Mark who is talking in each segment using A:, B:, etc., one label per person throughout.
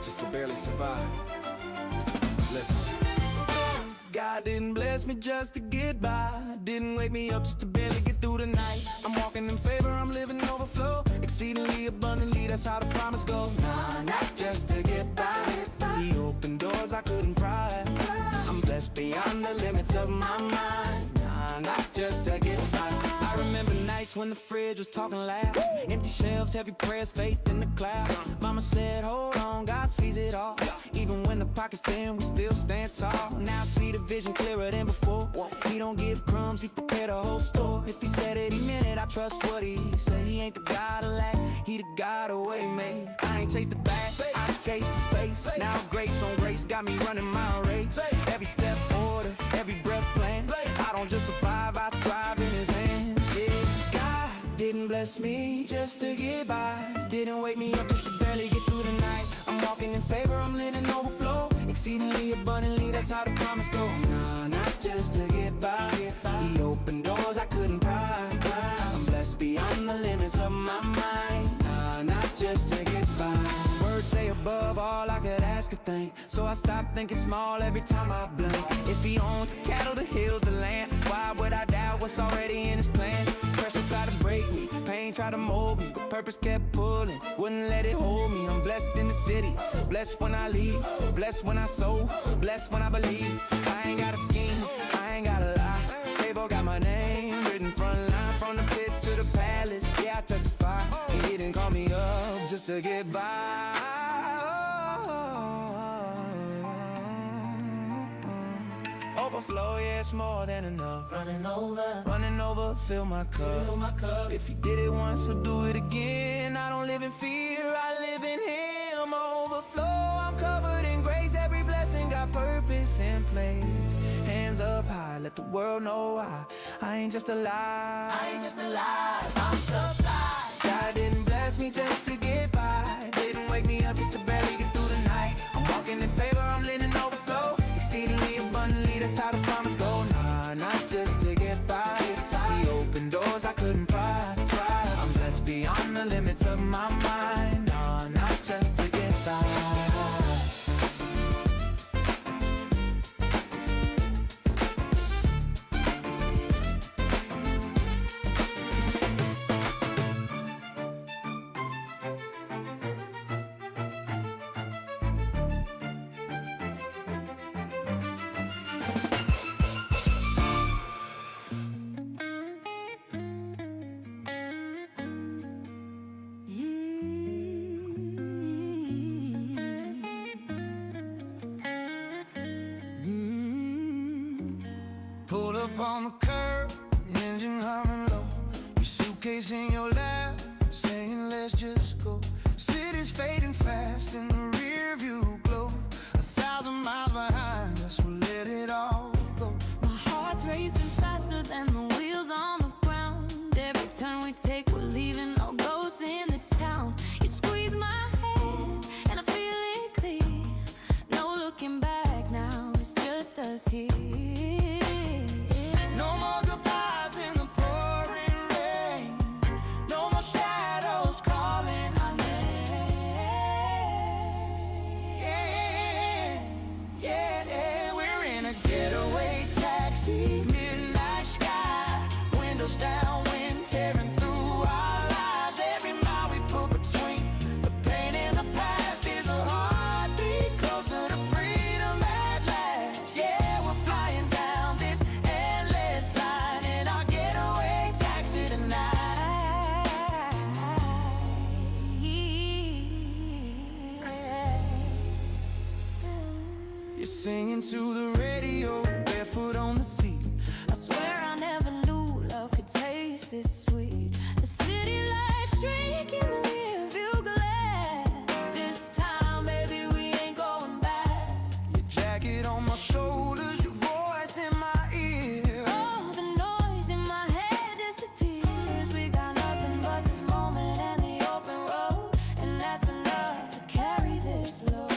A: just to barely survive. Listen. God didn't bless me just to get by, didn't wake me up just to barely get through the night. I'm walking in favor, I'm living overflow, exceedingly abundantly, that's how the promise goes. Nah, not just to get by, He opened doors I couldn't pry. I'm blessed beyond the limits of my mind. Nah, not just to get by. I remember nights when the fridge was talking loud, empty shelves, heavy prayers, faith in the clouds. Mama said, hold on, God sees it all. Even when the pocket's thin, we still stand tall. Now I see the vision clearer than before. He don't give crumbs, He prepared a whole store. If He said it, He meant it, I trust what He said. He ain't the God of lack, He the God of way made. I ain't chased the bag, I chased His face. Now grace on grace got me running my race. Every step order, every breath planned. I don't just survive, I thrive in His hands. Yeah, God didn't bless me just to get by, didn't wake me up just to barely get through the night. I'm walking in favor, I'm living overflow, exceedingly abundantly, that's how the promise goes. Nah, not just to get by, He opened doors I couldn't pry. I'm blessed beyond the limits of my mind. Nah, not just to get by. Words say above all I could ask or think, so I stop thinking small every time I blink. If He owns the cattle, the hills, the land, why would I doubt what's already in His plan? Pressure tried to break me, pain tried to mold me, but purpose kept pulling, wouldn't let it hold me. I'm blessed in the city, blessed when I leave, blessed when I sow, blessed when I believe. I ain't got a scheme, I ain't got a lie. Favor got my name written front line, from the pit to the palace. Yeah, I testify, He didn't call me up just to get by. Overflow, yeah, it's more than enough. Running over, fill my cup. If He did it once, He'll do it again. I don't live in fear, I live in Him. Overflow, I'm covered in grace. Every blessing got purpose in place. Hands up high, let the world know I ain't just alive. I'm supplied. God didn't bless me just to get by, didn't wake me up just to barely get through the night. I'm walking in favor, I'm living overflow, exceedingly abundantly, that's how the promise goes. Nah, not just to get by, He opened doors I couldn't pry. I'm blessed beyond the limits of my mind. Nah, not just to get by.
B: Pull up on the curb, engine humming low, your suitcase in your lap, saying let's just go. City's fading fast in the rear view glow, 1,000 miles behind us, we'll let it all go.
C: My heart's racing faster than the wheels on the ground. Every turn we take, we're leaving no ghosts in this town. You squeeze my hand and I feel it clear. No looking back now, it's just us here.
B: No more goodbyes in the pouring rain, no more shadows calling our name. Yeah, we're in a getaway taxi, midnight sky, windows down, wind tearing through our lives. Every mile we put between the pain and the past is a heartbeat closer to freedom at last. Yeah, we're flying down this endless line in our getaway taxi tonight. You're singing to the radio, barefoot on the seat.
C: I swear I never knew love could taste this sweet. The city lights shrink in the rearview glass. This time, baby, we ain't going back.
B: Your jacket on my shoulders, your voice in my ear.
C: All the noise in my head disappears. We got nothing but this moment and the open road, and that's enough to carry this load.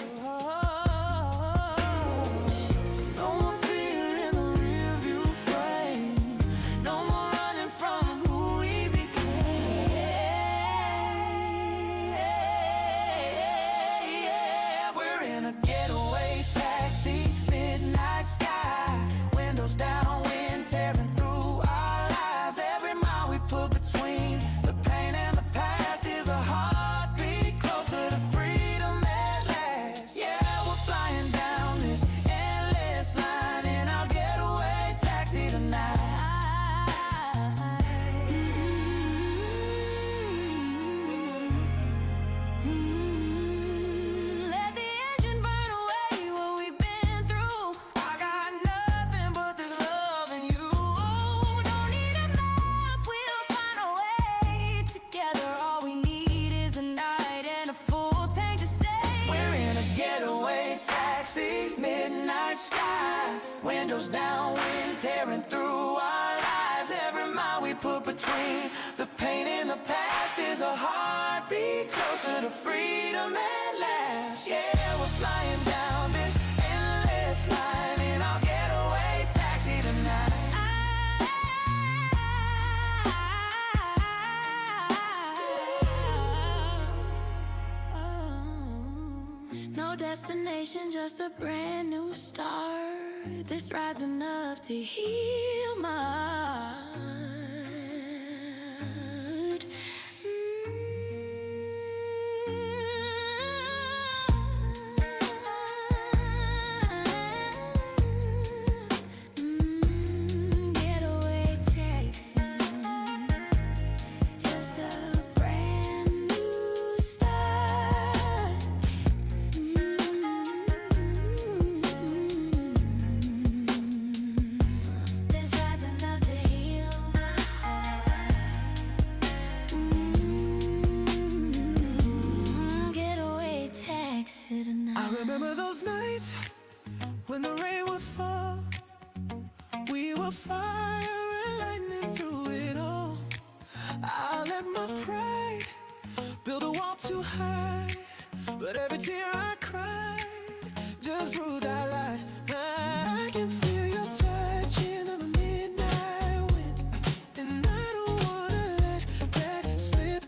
C: No more fear
B: taxi, midnight sky, windows down, wind tearing through our lives. Every mile we put between the pain and the past is a heartbeat closer to freedom at last. Yeah, we're flying down this endless line in our getaway taxi tonight.
C: No destination, just a brand new start. This ride's enough to heal my heart. Getaway taxi, just a brand new start. This ride's enough to heal my heart. Getaway taxi tonight.
A: I remember those nights when the rain would fall. We were fire and lightning through it all. I let my pride build a wall too high, but every tear I cried just proved I lied. I can feel your touch in the midnight wind, and I don't wanna let that slip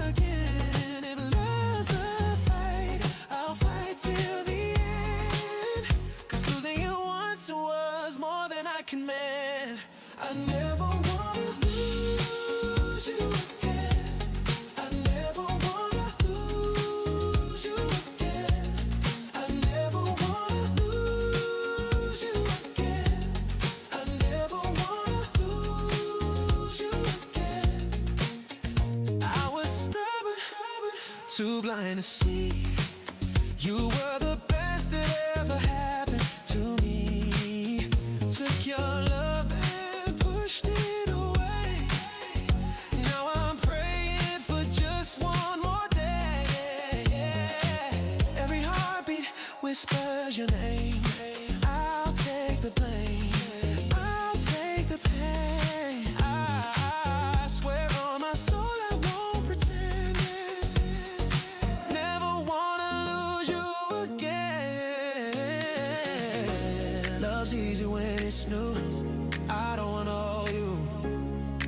A: again. If love's a fight, I'll fight till the end, 'cause losing you once was more than I can mend. I never wanna lose you again. I never wanna lose you again. I never wanna lose you again. I never wanna lose you again. I was stubborn, too blind to see. You were the best that ever happened to me. Took your love and pushed it away. Now I'm praying for just one more day. Every heartbeat whispers your name. I'll take the blame. I'll take the pain. I swear on my soul I won't pretend. Never wanna lose you again. Love's easy when it's new. I don't wanna owe you.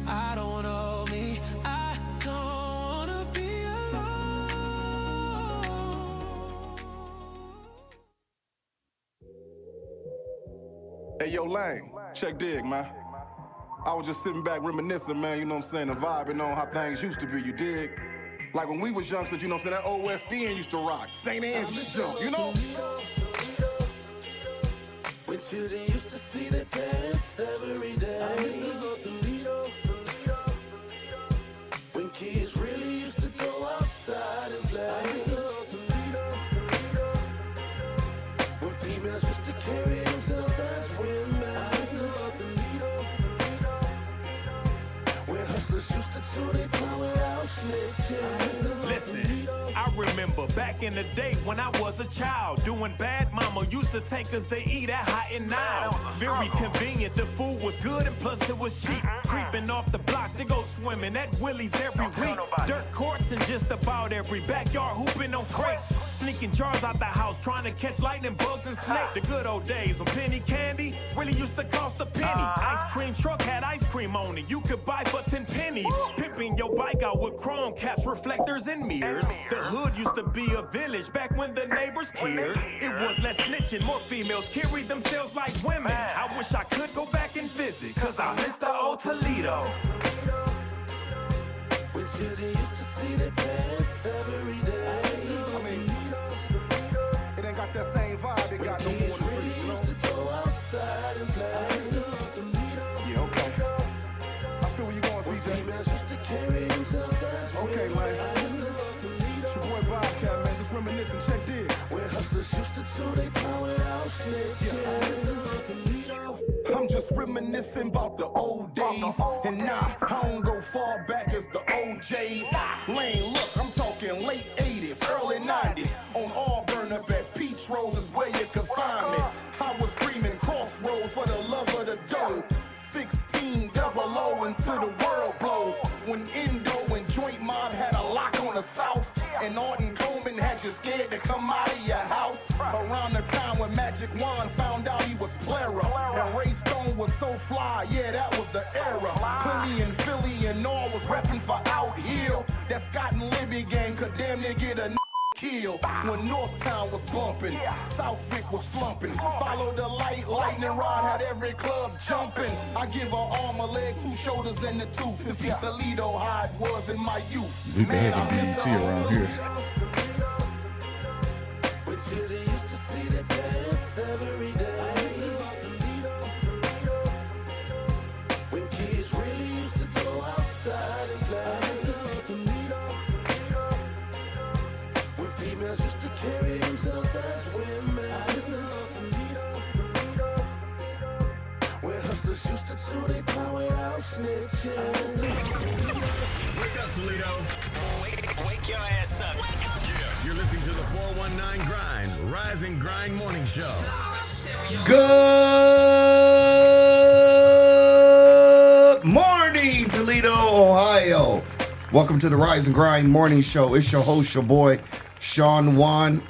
A: I don't wanna owe me. I don't wanna be alone.
D: Hey, yo, Lane, check dig, man. I was just sitting back reminiscing, man, you know what I'm saying, and vibing on how things used to be, you dig? Like when we was youngsters, you know what I'm saying, that old West End used to rock. St. Angela's jump, you know?
B: When children used to see the dance every day. I used to go to Toledo. When kids really used to go outside and play. I used to go to Toledo. When females used to carry themselves as women. I used to go to Toledo. When hustlers used to do their time without snitching. I used to go to
E: Listen,
B: Toledo.
E: I remember back in the day when I was a child, doing bad, mama used to take us to eat at Hot and Now. Very convenient, the food was good and plus it was cheap. Creeping off the block to go swimming at Willie's every week. Dirt courts in just about every backyard, hooping on crates. Sneaking jars out the house, trying to catch lightning bugs and snakes. The good old days when penny candy really used to cost a penny. Ice cream truck had ice cream on it, you could buy for 10 pennies. Pimping your bike out with chrome caps, reflectors, and mirrors. The hood used to be a village back when the neighbors cared. It was less snitching, more females carried themselves like women. I wish I could go back and visit, 'cause I miss the old Toledo.
B: When children used to see the dance every day. I used to go to Toledo.
D: It ain't got that same vibe it got no more
B: Kids
D: than
B: really
D: you know?
B: used to go outside and play. I used to go to Toledo.
D: Yeah, okay. I feel where you going,
B: When
D: CJ.
B: females used to carry themselves as
D: Okay,
B: women.
D: Lane.
B: I used to go to Toledo.
D: It's your boy Bobcat, man, just reminiscing, check dig.
B: When hustlers used to do their time without snitching. I used to go to Toledo.
D: I'm just reminiscing about the old days. And nah, I don't go far back as the OJs. Lane, look, I'm talking late 80s, early 90s. On Auburn up at Peach Rose is where you could till the world blow. When Indo and Joint Mob had a lock on the South, and Arden Coleman had you scared to come out of your house. Around the time when Magic Wand found out he was Plera, and Ray Stone was so fly, yeah, that was the era. Clinty and Philly and all was reppin' for Out Hill. That Scott and Libby gang could damn near get a kill. When Northtown was bumping, Southwick was slumping. Follow the light, lightning rod had every club jumping. I give her arm, a leg, 2 shoulders, and the tooth to see Toledo how it was in my youth.
F: We better have a BET around here.
G: Wake up, Toledo. Wake your ass up. You're listening to the 419 Grind, Rise and Grind Morning Show.
H: Good morning, Toledo, Ohio. Welcome to the Rise and Grind Morning Show. It's your host, your boy, Sean Wan,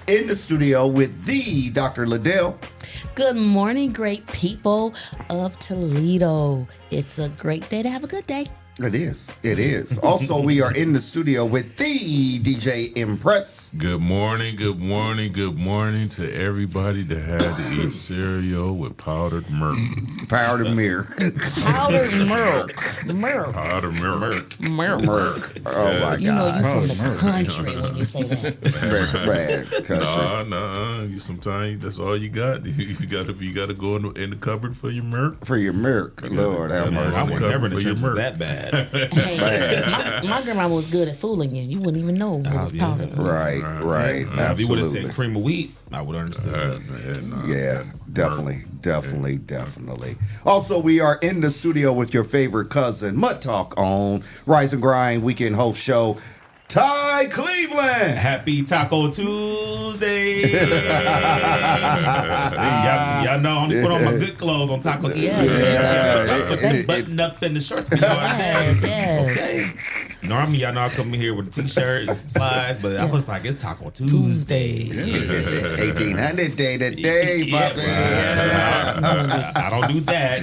H: in the studio with the Dr. Liddell.
I: Good morning, great people of Toledo. It's a great day to have a good day.
H: It is. It is. Also, we are in the studio with the DJ Impress.
J: Good morning, good morning, good morning to everybody that had to eat cereal with powdered milk.
H: Powdered milk.
I: Powdered milk. Milk.
J: Powdered milk.
I: Milk.
H: Oh, my God.
I: You know you're from the country when you say that.
H: Bad country.
J: Nah. Sometimes that's all you got. You got to go in the cupboard for your milk.
H: For your milk. Lord have mercy.
K: I would never in the church that bad.
I: Hey, my grandma was good at fooling you. You wouldn't even know it was powdered.
H: Right.
K: If you would have said cream of wheat, I would understand.
H: Yeah, definitely. Also, we are in the studio with your favorite cousin, Mud Talk on Rise and Grind Weekend Host Show, Ty Cleveland.
K: Happy Taco Tuesday. y'all know I only put on my good clothes on Taco Tuesday. Put that button up in the shorts.
I: Yes.
K: Okay. Normally, y'all know I come in here with a t-shirt and some slides, but I was like, it's Taco Tuesday.
H: 1800 day to day,
K: I don't do that.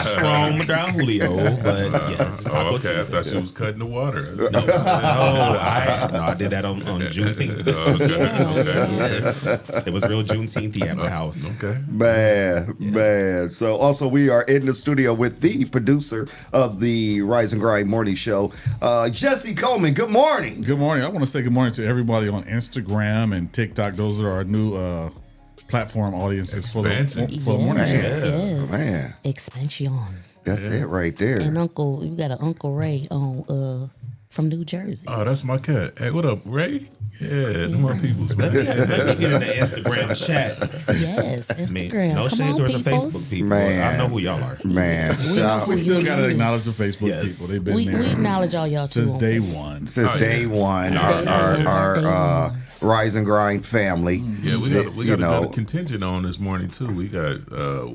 K: Strong down Julio, but yes, it's Taco Tuesday.
J: I thought she was cutting the water.
K: No, I did that on Juneteenth. Okay. It was real Juneteenth at my house.
H: Okay. Man. So also we are in the studio with the producer of the Rise and Grind Morning Show, Jesse Coleman. Good morning.
F: Good morning. I want to say good morning to everybody on Instagram and TikTok. Those are our new platform audiences for the morning show.
I: Yes.
H: Man.
I: Expansion.
H: That's it right there.
I: And we got an Uncle Ray on from New Jersey.
J: Oh, that's my cat. Hey, what up, Ray? Yeah, them my peoples, man.
K: Let me get in the Instagram chat.
I: Yes, Instagram.
K: No shade towards the Facebook people.
H: Man.
K: I know who y'all are.
H: Man.
F: We still got to acknowledge the Facebook people. They've been there.
I: We acknowledge all y'all
F: since
I: too.
F: day one.
H: Since day one. Our Rise and Grind family.
J: Yeah, we got a contingent on this morning too. We got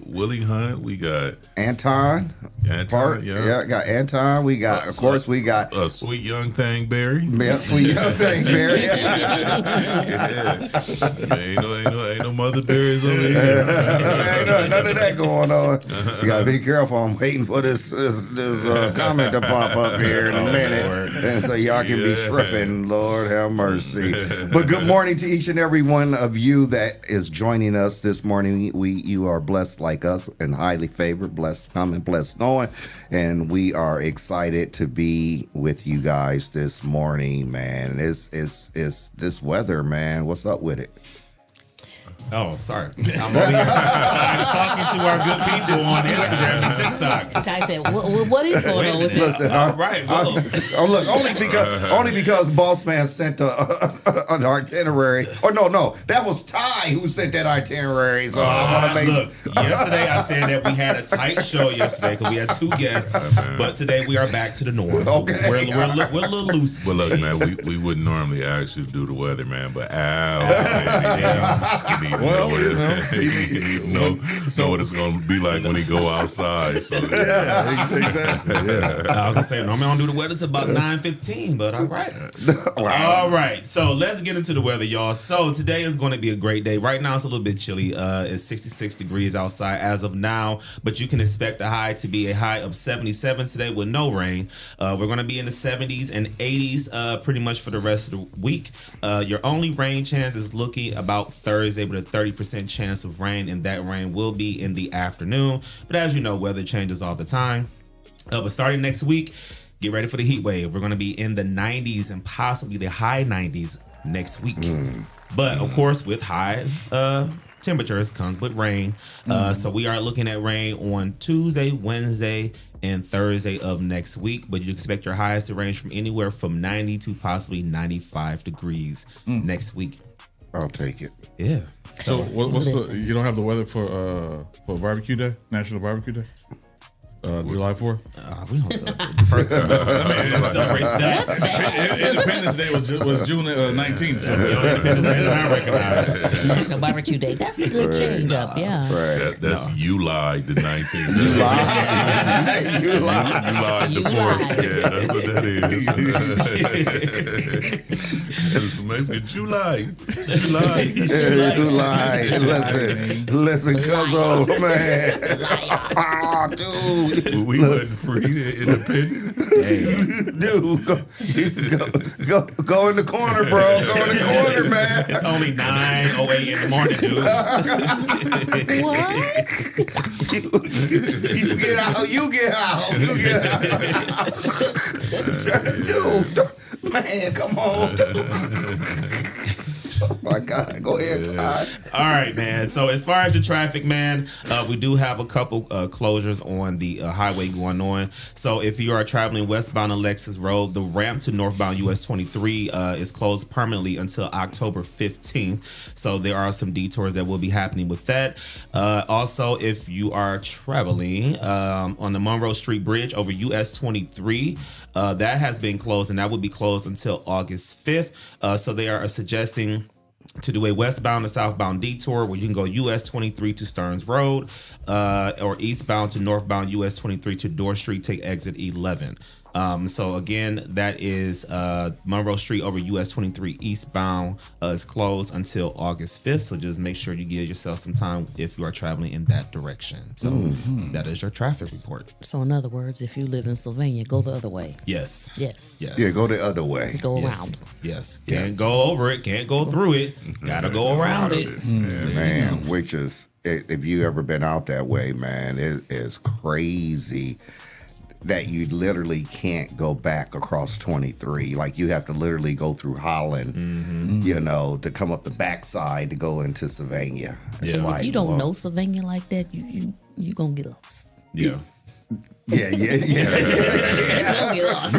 J: Willie Hunt. We got
H: Anton. Got Anton. We got, of course, we got
J: a sweet young thing, Barry.
H: Yeah, sweet young thing, Barry.
J: Ain't no mother berries over here.
H: Ain't none of that going on. You gotta be careful. I'm waiting for this comment to pop up here in a minute, and so y'all can be tripping. Lord have mercy. But good morning to each and every one of you that is joining us this morning. You are blessed like us and highly favored, blessed coming, blessed going, and we are excited to be with you guys this morning, man. It's this weather, man. What's up with it?
K: Oh, sorry. I'm over here talking to our good people on Instagram and TikTok.
I: Ty said, what is going on with this?
H: Listen,
K: right.
H: Look, only because Boss Man sent an itinerary. Or no, that was Ty who sent that itinerary. So I want to make
K: look. Yesterday I said that we had a tight show yesterday because we had 2 guests, but today we are back to the norm. So
H: okay,
K: we're a little loose.
J: Well, look, man, we wouldn't normally ask you to do the weather, man, but Al said, give me
F: Well,
J: he need to know what it's going to be like when he go outside. So
F: exactly. Yeah.
K: I was gonna say normally I don't do the weather till about 9:15, but all right. All right. So let's get into the weather, y'all. So today is going to be a great day. Right now it's a little bit chilly. It's 66 degrees outside as of now, but you can expect the high to be a high of 77 today with no rain. We're going to be in the 70s and 80s pretty much for the rest of the week. Your only rain chance is looking about Thursday with a 30% chance of rain, and that rain will be in the afternoon. But as you know, weather changes all the time. But starting next week, get ready for the heat wave. We're going to be in the 90s and possibly the high 90s next week. But of course, with high temperatures comes with rain. So we are looking at rain on Tuesday, Wednesday, and Thursday of next week. But you expect your highs to range from anywhere from 90 to possibly 95 degrees next week.
H: I'll take it.
K: Yeah.
F: So what's you don't have the weather for barbecue day, National Barbecue Day? July 4th?
K: We don't celebrate. First of all, celebrate that.
F: Independence Day was June 19th. So
K: That's the only Independence Day that I recognize.
I: National Barbecue Day. That's a good change up. Yeah.
H: Right.
J: that's you lied the 19th.
H: You lied. You
J: You
H: lied.
J: lied the
I: You
J: 4th.
I: lied.
J: Yeah, that's what that is. It's Mexican. July.
H: You lied. Listen, cuzzo, man. Oh, dude.
J: We wasn't free, independent.
H: Dude, go in the corner, bro. Go in the corner, man.
K: It's only 9:08 in the morning, dude.
I: What?
H: You get out. You get out. You get out. Dude, man, come on. Oh my God. Go ahead, Todd.
K: All right, man. So as far as the traffic, man, we do have a couple closures on the highway going on. So if you are traveling westbound Alexis Road, the ramp to northbound US 23 is closed permanently until October 15th. So there are some detours that will be happening with that. Also, if you are traveling on the Monroe Street Bridge over US 23, that has been closed, and that will be closed until August 5th. So they are suggesting to do a westbound to southbound detour where you can go US 23 to Stearns Road or eastbound to northbound US 23 to Dorr Street, take exit 11. So again, that is Monroe Street over US 23 eastbound is closed until August 5th. So just make sure you give yourself some time if you are traveling in that direction. So that is your traffic report.
I: So in other words, if you live in Sylvania, go the other way.
K: Yes.
I: Yes.
K: Yes.
H: Yeah, go the other way.
I: Go around.
K: Yes. Can't go over it. Can't go through it. Gotta go around it.
H: Yeah, man, which is, if you ever been out that way, man, it is crazy that you literally can't go back across 23. Like you have to literally go through Holland, you know, to come up the backside to go into Sylvania. It's
K: Yeah.
H: like,
I: If you don't
H: well,
I: know Sylvania like that, you gonna get lost.
K: Yeah.
H: Yeah.
I: You gonna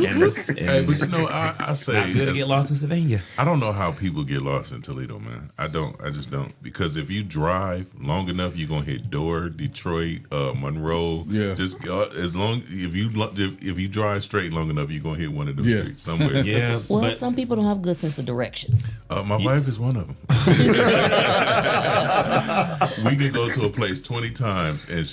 I: get lost.
J: Hey, but you know, I say
K: Not good to get lost in Sylvania.
J: I don't know how people get lost in Toledo, man. I just don't. Because if you drive long enough, you're gonna hit Dorr, Detroit, Monroe.
F: Yeah.
J: Just as long if you drive straight long enough, you're gonna hit one of them
F: Yeah.
J: streets somewhere.
K: Yeah.
I: Well,
K: but
I: some people don't have a good sense of direction.
J: My wife is one of them. We can go to a place 20 times, and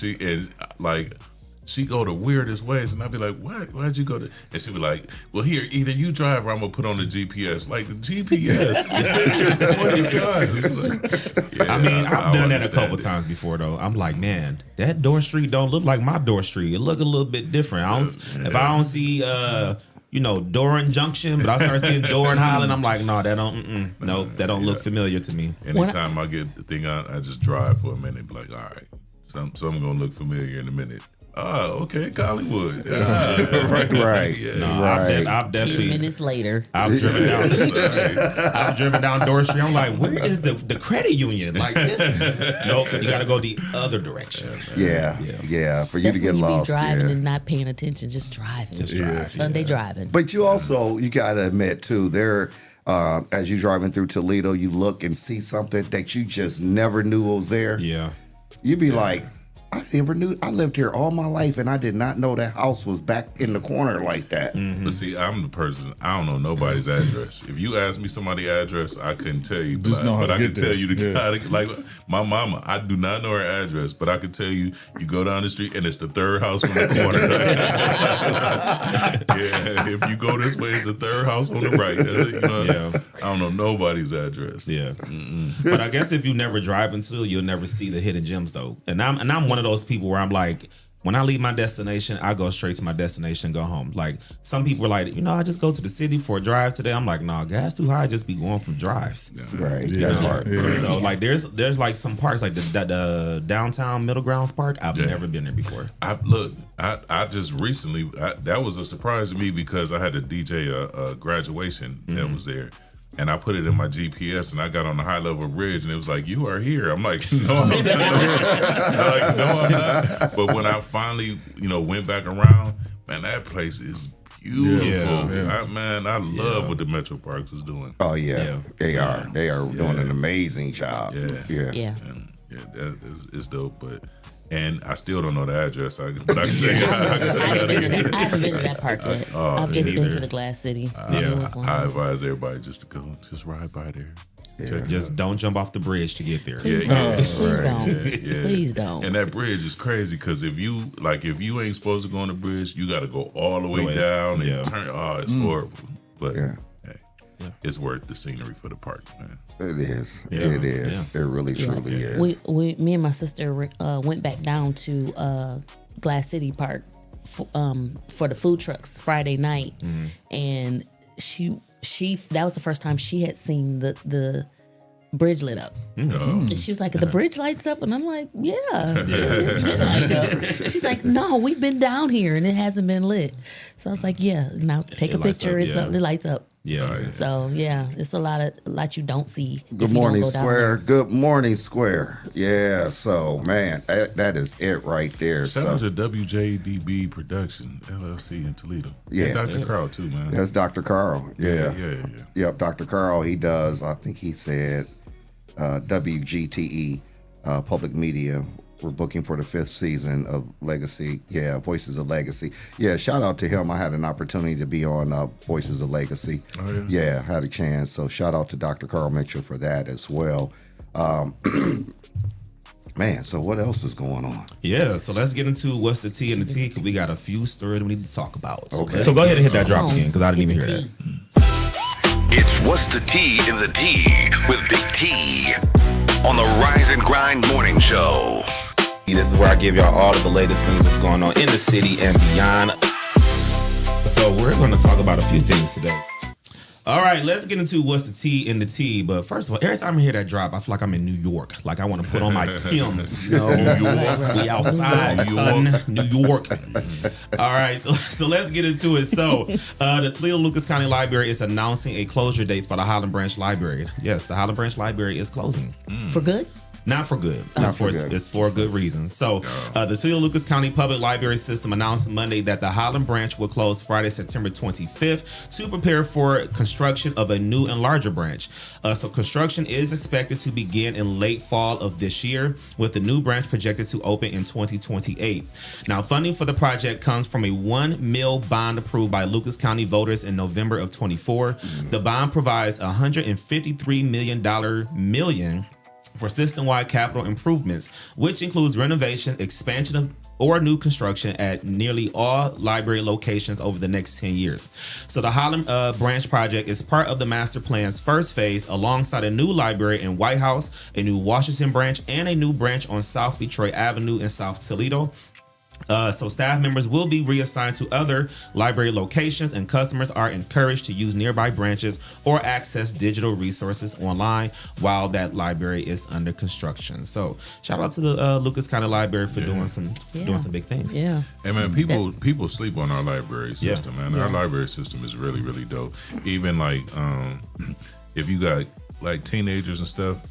J: she go the weirdest ways, and I'd be like, "What? Why'd you go to?" And she'd be like, "Well, here, either you drive or I'm gonna put on the GPS." Like the GPS, 20 times. Like, yeah,
K: I mean, I've done that a
J: understand
K: couple
J: it.
K: times before, though. I'm like, man, that Dorr Street don't look like my Dorr Street. It look a little bit different. If I don't see, Doran Junction, but I start seeing Doran Highland, I'm like, no, that don't, that don't look familiar to me.
J: Anytime I get the thing out, I just drive for a minute and be like, all right, something gonna look familiar in a minute. Oh, okay, Collinwood.
H: Right.
J: Yeah.
K: No,
H: Right.
K: I've
I: 10
K: definitely.
I: minutes later.
K: I've driven down Dorr Street. I'm like, where is the credit union? Like this? Nope, you got to go the other direction.
H: Yeah. For you
I: That's
H: to get
I: when you
H: lost.
I: be driving
H: yeah.
I: and not paying attention, just driving.
K: Just drive,
I: Sunday driving.
H: But you also, you got to admit too, there, as you driving through Toledo, you look and see something that you just never knew was there.
K: Yeah.
H: You'd be like, I never knew. I lived here all my life, and I did not know that house was back in the corner like that.
J: But see, I'm the person, I don't know nobody's address. If you ask me somebody's address, I couldn't tell you.
F: Just know how
J: but
F: to
J: I
F: get
J: can
F: there.
J: tell you the
F: Yeah.
J: like my mama, I do not know her address, but I can tell you, you go down the street and it's the third house from the corner. Yeah, if you go this way, it's the third house on the right. You know,
K: Yeah.
J: I don't know nobody's address.
K: Yeah, but I guess if you never drive into, you'll never see the hidden gems though. And I'm one of those people where I'm like, when I leave my destination, I go straight to my destination and go home. Like some people are like, I just go to the city for a drive today. I'm like, nah, gas too high. I just be going from drives.
H: Right.
F: Yeah.
H: That part.
F: Yeah.
K: So like there's like some parks like the downtown Middle Grounds Park. I've never been there before.
J: I just recently, that was a surprise to me because I had to DJ a graduation that was there. And I put it in my GPS, and I got on the high level bridge, and it was like, "You are here." I'm like, "No, I'm not." No, I'm not. But when I finally, went back around, man, that place is beautiful.
F: Yeah.
J: I love what the Metro Parks is doing.
H: Oh yeah, they are. They are doing an amazing job.
I: Yeah.
J: And that is dope. And I still don't know the address. But I can tell you,
I: I haven't been to that park yet. I've just been to the Glass City.
J: I advise everybody just to go, just ride by there.
K: Just don't jump off the bridge to get there.
I: Please don't. Please don't.
J: And that bridge is crazy because if you ain't supposed to go on the bridge, you got to go all the way down and turn. Oh, it's horrible. But hey, it's worth the scenery for the park, man.
H: It is.
K: Yeah.
H: It is.
K: Yeah.
H: It really, truly is.
I: Me and my sister went back down to Glass City Park for the food trucks Friday night, and she that was the first time she had seen the bridge lit up. And she was like, "The bridge lights up," and I'm like, "Yeah, it's been light up." She's like, "No, we've been down here and it hasn't been lit." So I was like, "Yeah, now take a picture. It's up. It lights up."
K: Yeah.
I: So it's a lot you don't see.
H: Good morning, Square. Good morning, Square. Yeah. So man, that is it right there.
J: Shout out to WJDB Production LLC in Toledo.
H: Yeah.
J: And Dr. Carl too, man.
H: That's Dr. Carl. Yeah. Yep, Dr. Carl. He does. I think he said WGTE Public Media. We're booking for the 5th season of Legacy. Yeah, Voices of Legacy. Yeah, shout out to him. I had an opportunity to be on Voices of Legacy.
J: Oh, yeah?
H: Yeah, had a chance. So shout out to Dr. Carl Mitchell for that as well. Man, so what else is going on?
K: Yeah, so let's get into what's the tea in the tea because we got a few stories we need to talk about.
H: Okay.
K: So go ahead and hit that drop again because I didn't even hear that.
G: It's What's the Tea in the Tea with Big T on the Rise and Grind Morning Show.
K: This is where I give y'all all of the latest news that's going on in the city and beyond. So we're going to talk about a few things today. All right, let's get into what's the tea in the tea. But first of all, every time I hear that drop, I feel like I'm in New York. Like I want to put on my Timbs. New York, we outside, son. New York. All right, so let's get into it. So the Toledo Lucas County Library is announcing a closure date for the Highland Branch Library. Yes, the Highland Branch Library is closing.
I: For good?
K: Not for good. It's for a good reason. So, the Toledo Lucas County Public Library System announced Monday that the Highland Branch will close Friday, September 25th to prepare for construction of a new and larger branch. So, construction is expected to begin in late fall of this year, with the new branch projected to open in 2028. Now, funding for the project comes from a $1 million bond approved by Lucas County voters in November of 24. The bond provides $153 million for system-wide capital improvements, which includes renovation, expansion of or new construction at nearly all library locations over the next 10 years. So the Highland Branch project is part of the master plan's first phase, alongside a new library in White House, a new Washington branch, and a new branch on South Detroit Avenue in South Toledo. So staff members will be reassigned to other library locations, and customers are encouraged to use nearby branches or access digital resources online while that library is under construction. So shout out to the Lucas County Library for doing some big things.
I: Yeah.
J: Hey man, people sleep on our library system, man. Our library system is really, really dope. Even like if you got like teenagers and stuff,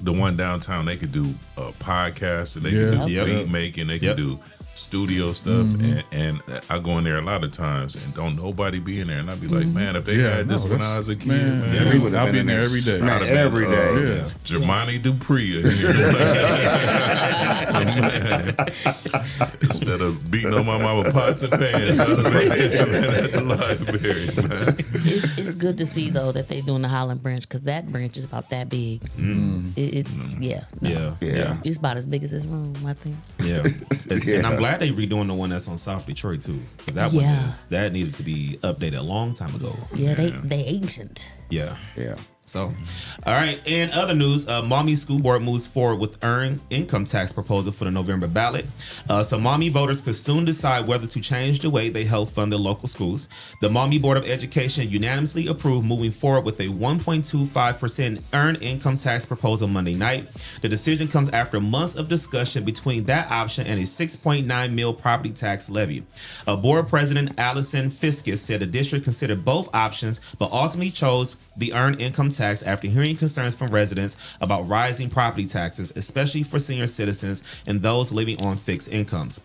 J: the one downtown, they could do podcasts and they can do beat making, they can do studio stuff, and I go in there a lot of times, and don't nobody be in there, and I'd be like, man, if they had this when I was a kid, man,
F: I'll be in there every day.
H: Man, every day.
J: Jermani Dupree in here. Instead of beating on my mama pots and pans, I'd have been at the library, man.
I: It's good to see though that they're doing the Highland branch because that branch is about that big. It's
K: Yeah.
I: It's about as big as this room, I think.
K: Yeah. And I'm glad they redoing the one that's on South Detroit too, because that one that needed to be updated a long time ago.
I: Yeah, they ancient.
K: Yeah.
H: Yeah.
K: So, all right. In other news, Maumee School Board moves forward with earned income tax proposal for the November ballot. So Maumee voters could soon decide whether to change the way they help fund their local schools. The Maumee Board of Education unanimously approved moving forward with a 1.25% earned income tax proposal Monday night. The decision comes after months of discussion between that option and a 6.9 mil property tax levy. Board President Allison Fiskus said the district considered both options, but ultimately chose the earned income tax after hearing concerns from residents about rising property taxes, especially for senior citizens and those living on fixed incomes.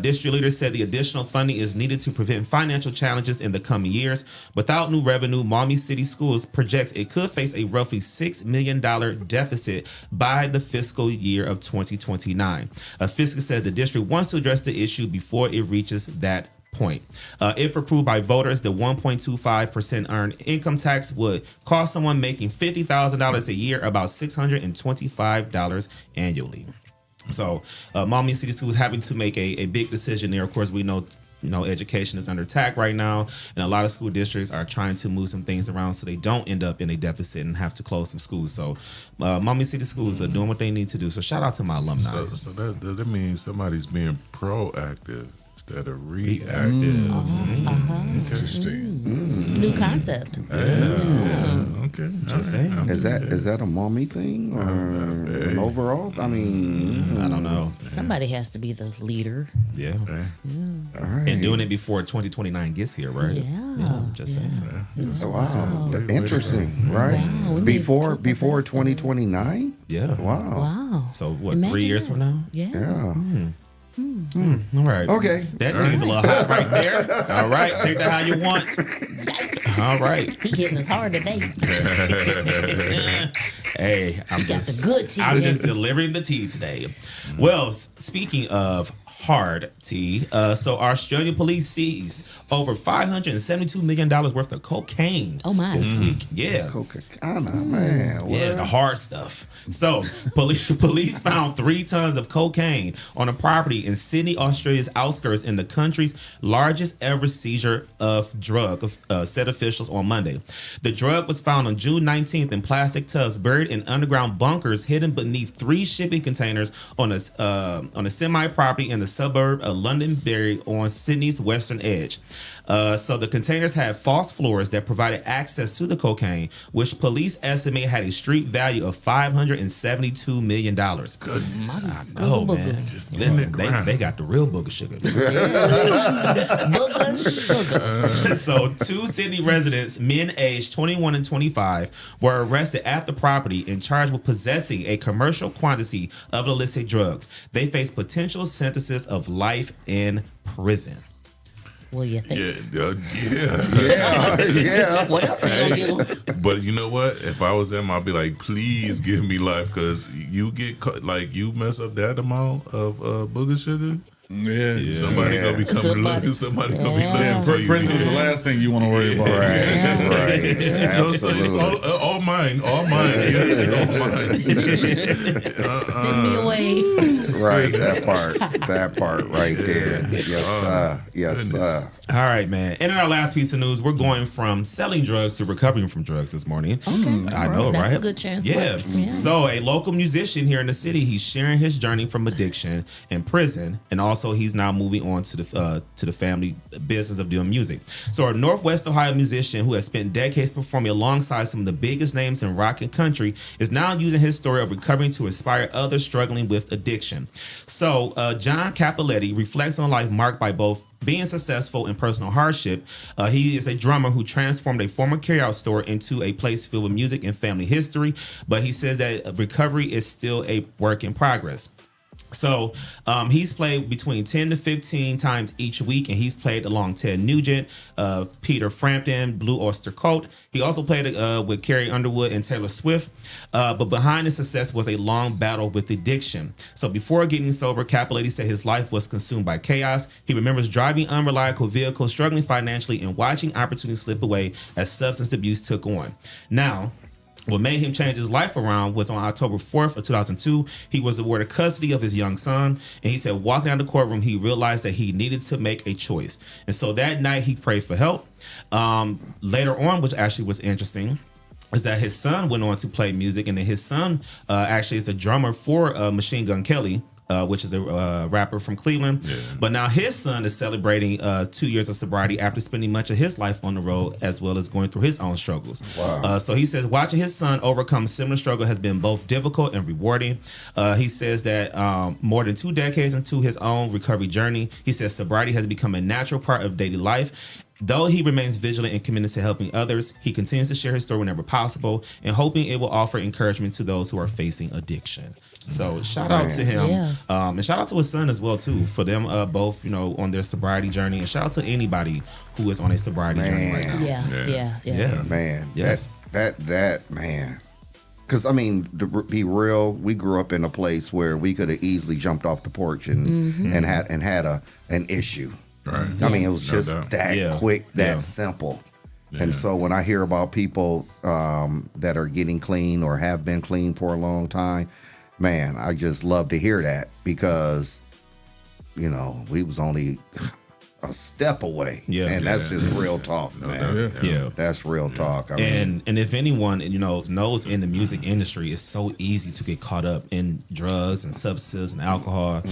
K: District leaders said the additional funding is needed to prevent financial challenges in the coming years. Without new revenue, Maumee City Schools projects it could face a roughly $6 million deficit by the fiscal year of 2029. Fiskus says the district wants to address the issue before it reaches that point. If approved by voters, the 1.25% earned income tax would cost someone making $50,000 a year about $625 annually. So Maumee City Schools having to make a big decision there. Of course, we know education is under attack right now, and a lot of school districts are trying to move some things around so they don't end up in a deficit and have to close some schools. So Maumee City Schools are doing what they need to do. So shout out to my alumni.
J: So that means somebody's being proactive instead of reactive.
F: Interesting.
I: New concept.
J: Okay.
K: Just saying.
H: Is that a Maumee thing or an overall? I mean,
K: I don't know.
I: Somebody has to be the leader.
K: Yeah.
H: all right.
K: And doing it before 2029 gets here, right?
I: Yeah.
K: Just saying.
H: Wow, interesting, right?
I: Wow,
H: Before 2029.
K: Yeah.
H: Wow.
I: Wow.
K: So what?
I: Imagine
K: 3 years
I: that.
K: from now?
H: Yeah.
K: All right.
H: Okay.
K: That tea's a little hot right there. All right. Take that how you want.
I: Yikes.
K: All right.
I: He hitting us hard today.
K: Hey, I'm
I: Got
K: just
I: the good tea.
K: I'm just delivering the tea today. Well, speaking of hard tea, so Australian police seized over $572 million worth of cocaine.
I: Oh my.
K: This week. Yeah.
H: Coca-Cola, man.
K: Yeah, the hard stuff. So, police found 3 tons of cocaine on a property in Sydney, Australia's outskirts, in the country's largest ever seizure of drug, said officials on Monday. The drug was found on June 19th in plastic tubs buried in underground bunkers hidden beneath 3 shipping containers on a semi-property in the suburb of Londonderry on Sydney's western edge. So the containers had false floors that provided access to the cocaine, which police estimate had a street value of $572 million.
J: Goodness.
K: I know, man.
J: Just
K: Listen, they got the real booger sugar.
I: Booger sugars.
K: So 2 Sydney residents, men aged 21 and 25, were arrested at the property and charged with possessing a commercial quantity of illicit drugs. They face potential sentences of life in prison.
I: Well, you think?
H: Yeah.
I: What else they gonna give them?
J: But you know what? If I was them, I'd be like, please give me life, because you get you mess up that amount of booger sugar.
F: Yeah.
J: Somebody gonna be coming looking. Somebody gonna be looking for you.
F: Prison is the last thing you want to worry about.
H: Right.
J: No, so it's all mine. All mine. Yes, all mine.
I: Send me away.
H: Right. That part right there. Yes, sir.
K: All right, man. And in our last piece of news, we're going from selling drugs to recovering from drugs this morning.
I: Okay.
K: I know,
I: That's
K: right?
I: a good chance.
K: Yeah.
I: Yeah.
K: So a local musician here in the city, he's sharing his journey from addiction in prison, and also he's now moving on to the family business of doing music. So a Northwest Ohio musician who has spent decades performing alongside some of the biggest names in rock and country is now using his story of recovering to inspire others struggling with addiction. So John Capoletti reflects on life marked by both being successful in personal hardship. He is a drummer who transformed a former carryout store into a place filled with music and family history, but he says that recovery is still a work in progress. So he's played between 10 to 15 times each week, and he's played along Ted Nugent, Peter Frampton, Blue Oyster Cult. He also played with Carrie Underwood and Taylor Swift. But behind his success was a long battle with addiction. So before getting sober, Capaldi said his life was consumed by chaos. He remembers driving unreliable vehicles, struggling financially, and watching opportunities slip away as substance abuse took on. Now, what made him change his life around was on October 4th of 2002, he was awarded custody of his young son. And he said, walking out of the courtroom, he realized that he needed to make a choice. And so that night he prayed for help. Later on, which actually was interesting, is that his son went on to play music. And then his son actually is the drummer for Machine Gun Kelly, which is a rapper from Cleveland. Yeah. But now his son is celebrating 2 years of sobriety after spending much of his life on the road, as well as going through his own struggles. Wow. So he says watching his son overcome similar struggle has been both difficult and rewarding. He says that more than 2 decades into his own recovery journey, he says sobriety has become a natural part of daily life. Though he remains vigilant and committed to helping others, he continues to share his story whenever possible and hoping it will offer encouragement to those who are facing addiction. So shout out to him, and shout out to his son as well too, for them both, on their sobriety journey, and shout out to anybody who is on a sobriety journey right now.
H: Yeah. Man, that man. Because I mean, to be real, we grew up in a place where we could have easily jumped off the porch and had an issue. Right. I mean, it was just that quick, that simple. Yeah. And so when I hear about people that are getting clean or have been clean for a long time, man, I just love to hear that because, we was only a step away. Yeah. And that's just real talk, man. Yeah. That's real talk. I mean,
K: and if anyone, knows in the music industry, it's so easy to get caught up in drugs and substances and alcohol.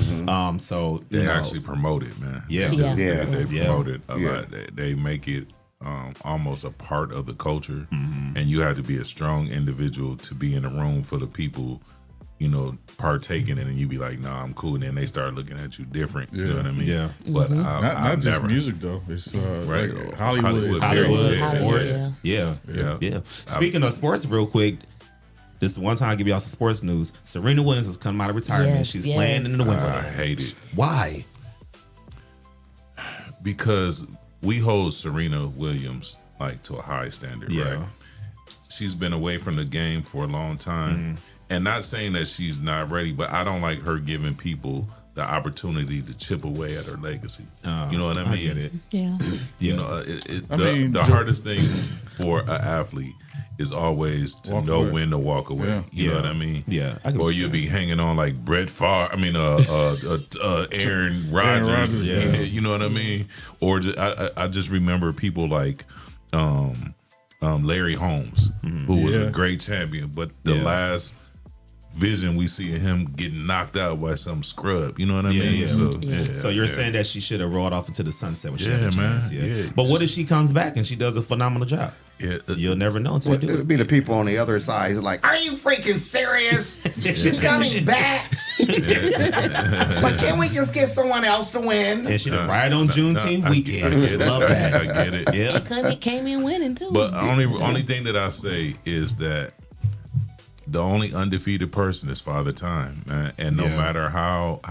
K: So
J: they actually promote it, man.
K: Yeah.
J: They promote it a lot. They make it almost a part of the culture. And you have to be a strong individual to be in the room for the people partaking in it, and you be like, nah, I'm cool. And then they start looking at you different. You know what I mean? Yeah. But
F: not just music though. It's
J: right.
F: Like Hollywood
K: sports. Yeah. Speaking of sports, real quick, this is the one time I give y'all some sports news. Serena Williams has come out of retirement. She's playing in the Wimbledon.
J: I hate it.
K: Why?
J: Because we hold Serena Williams to a high standard, right? She's been away from the game for a long time. And not saying that she's not ready, but I don't like her giving people the opportunity to chip away at her legacy. You know what I mean?
K: I get it.
I: Yeah.
J: The hardest thing for an athlete is always to know when to walk away. Yeah. You know what I mean?
K: Yeah.
J: Or you'll be hanging on like Brett Favre. I mean, Aaron Rodgers. Yeah. You know what I mean? Or I just remember people like Larry Holmes, who was a great champion, but the last vision we see of him getting knocked out by some scrub. You know what I mean?
K: So you're saying that she should have rolled off into the sunset when she had a chance. But what if she comes back and she does a phenomenal job? You'll never know until you do it.
H: It'll be the people on the other side like, are you freaking serious? She's coming back. Like, can't we just get someone else to win?
K: And she right on Juneteenth weekend. Love that.
J: I get it.
I: Yeah. It came in winning too.
J: But only thing that I say is that the only undefeated person is Father Time, man. And no matter how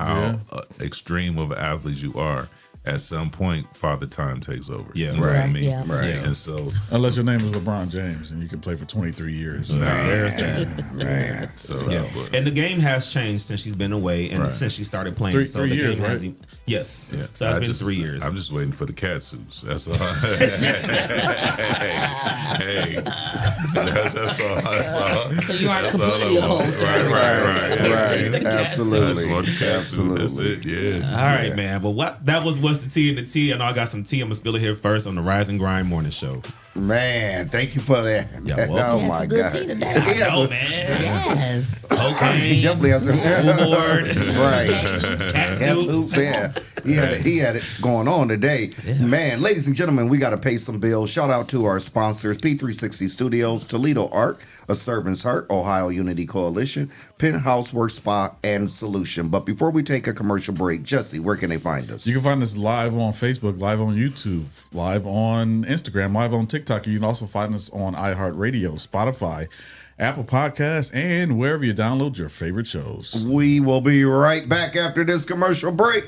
J: extreme of an athlete you are, at some point, Father Time takes over.
K: Yeah,
J: you know what I mean?
H: Right.
J: And so,
F: unless your name is LeBron James and you can play for 23 years.
K: There's that.
J: So,
K: and the game has changed since she's been away and since she started playing.
F: Three the years,
K: game has yes. Yeah. So it's been 3 years.
J: I'm just waiting for the cat suits. That's all. That's all.
I: So you aren't completely opposed.
H: Right. Absolutely.
J: That's it. Yeah.
K: All right, man. But that was What's the Tea in the Tea? I know I got some tea. I'm gonna spill it here first on the Rise and Grind Morning Show.
H: Man, thank you for that.
K: Oh
H: my God.
I: Tea today.
K: I know, man.
I: Yes.
K: Okay.
H: He definitely has a
K: school board.
H: Right.
K: Cat soup.
H: Yeah. He had it going on today. Yeah. Man, ladies and gentlemen, we got to pay some bills. Shout out to our sponsors, P360 Studios, Toledo Art, A Servant's Heart, Ohio Unity Coalition, Penthouse Work Spa, and Solution. But before we take a commercial break, Jesse, where can they find us?
F: You can find us live on Facebook, live on YouTube, live on Instagram, live on TikTok. TikTok. You can also find us on iHeartRadio, Spotify, Apple Podcasts, and wherever you download your favorite shows.
H: We will be right back after this commercial break.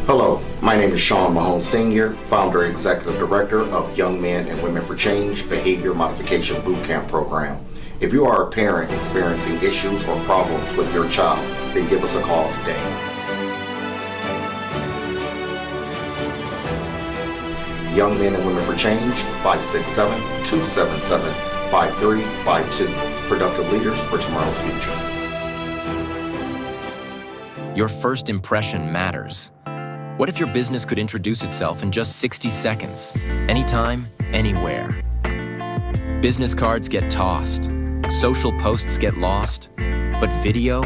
H: Hello, my name is Sean Mahone Sr., founder and executive director of Young Men and Women for Change Behavior Modification Bootcamp Program. If you are a parent experiencing issues or problems with your child, then give us a call today. Young Men and Women for Change, 567-277-5352. Productive leaders for tomorrow's future.
L: Your first impression matters. What if your business could introduce itself in just 60 seconds? Anytime, anywhere. Business cards get tossed. Social posts get lost. But video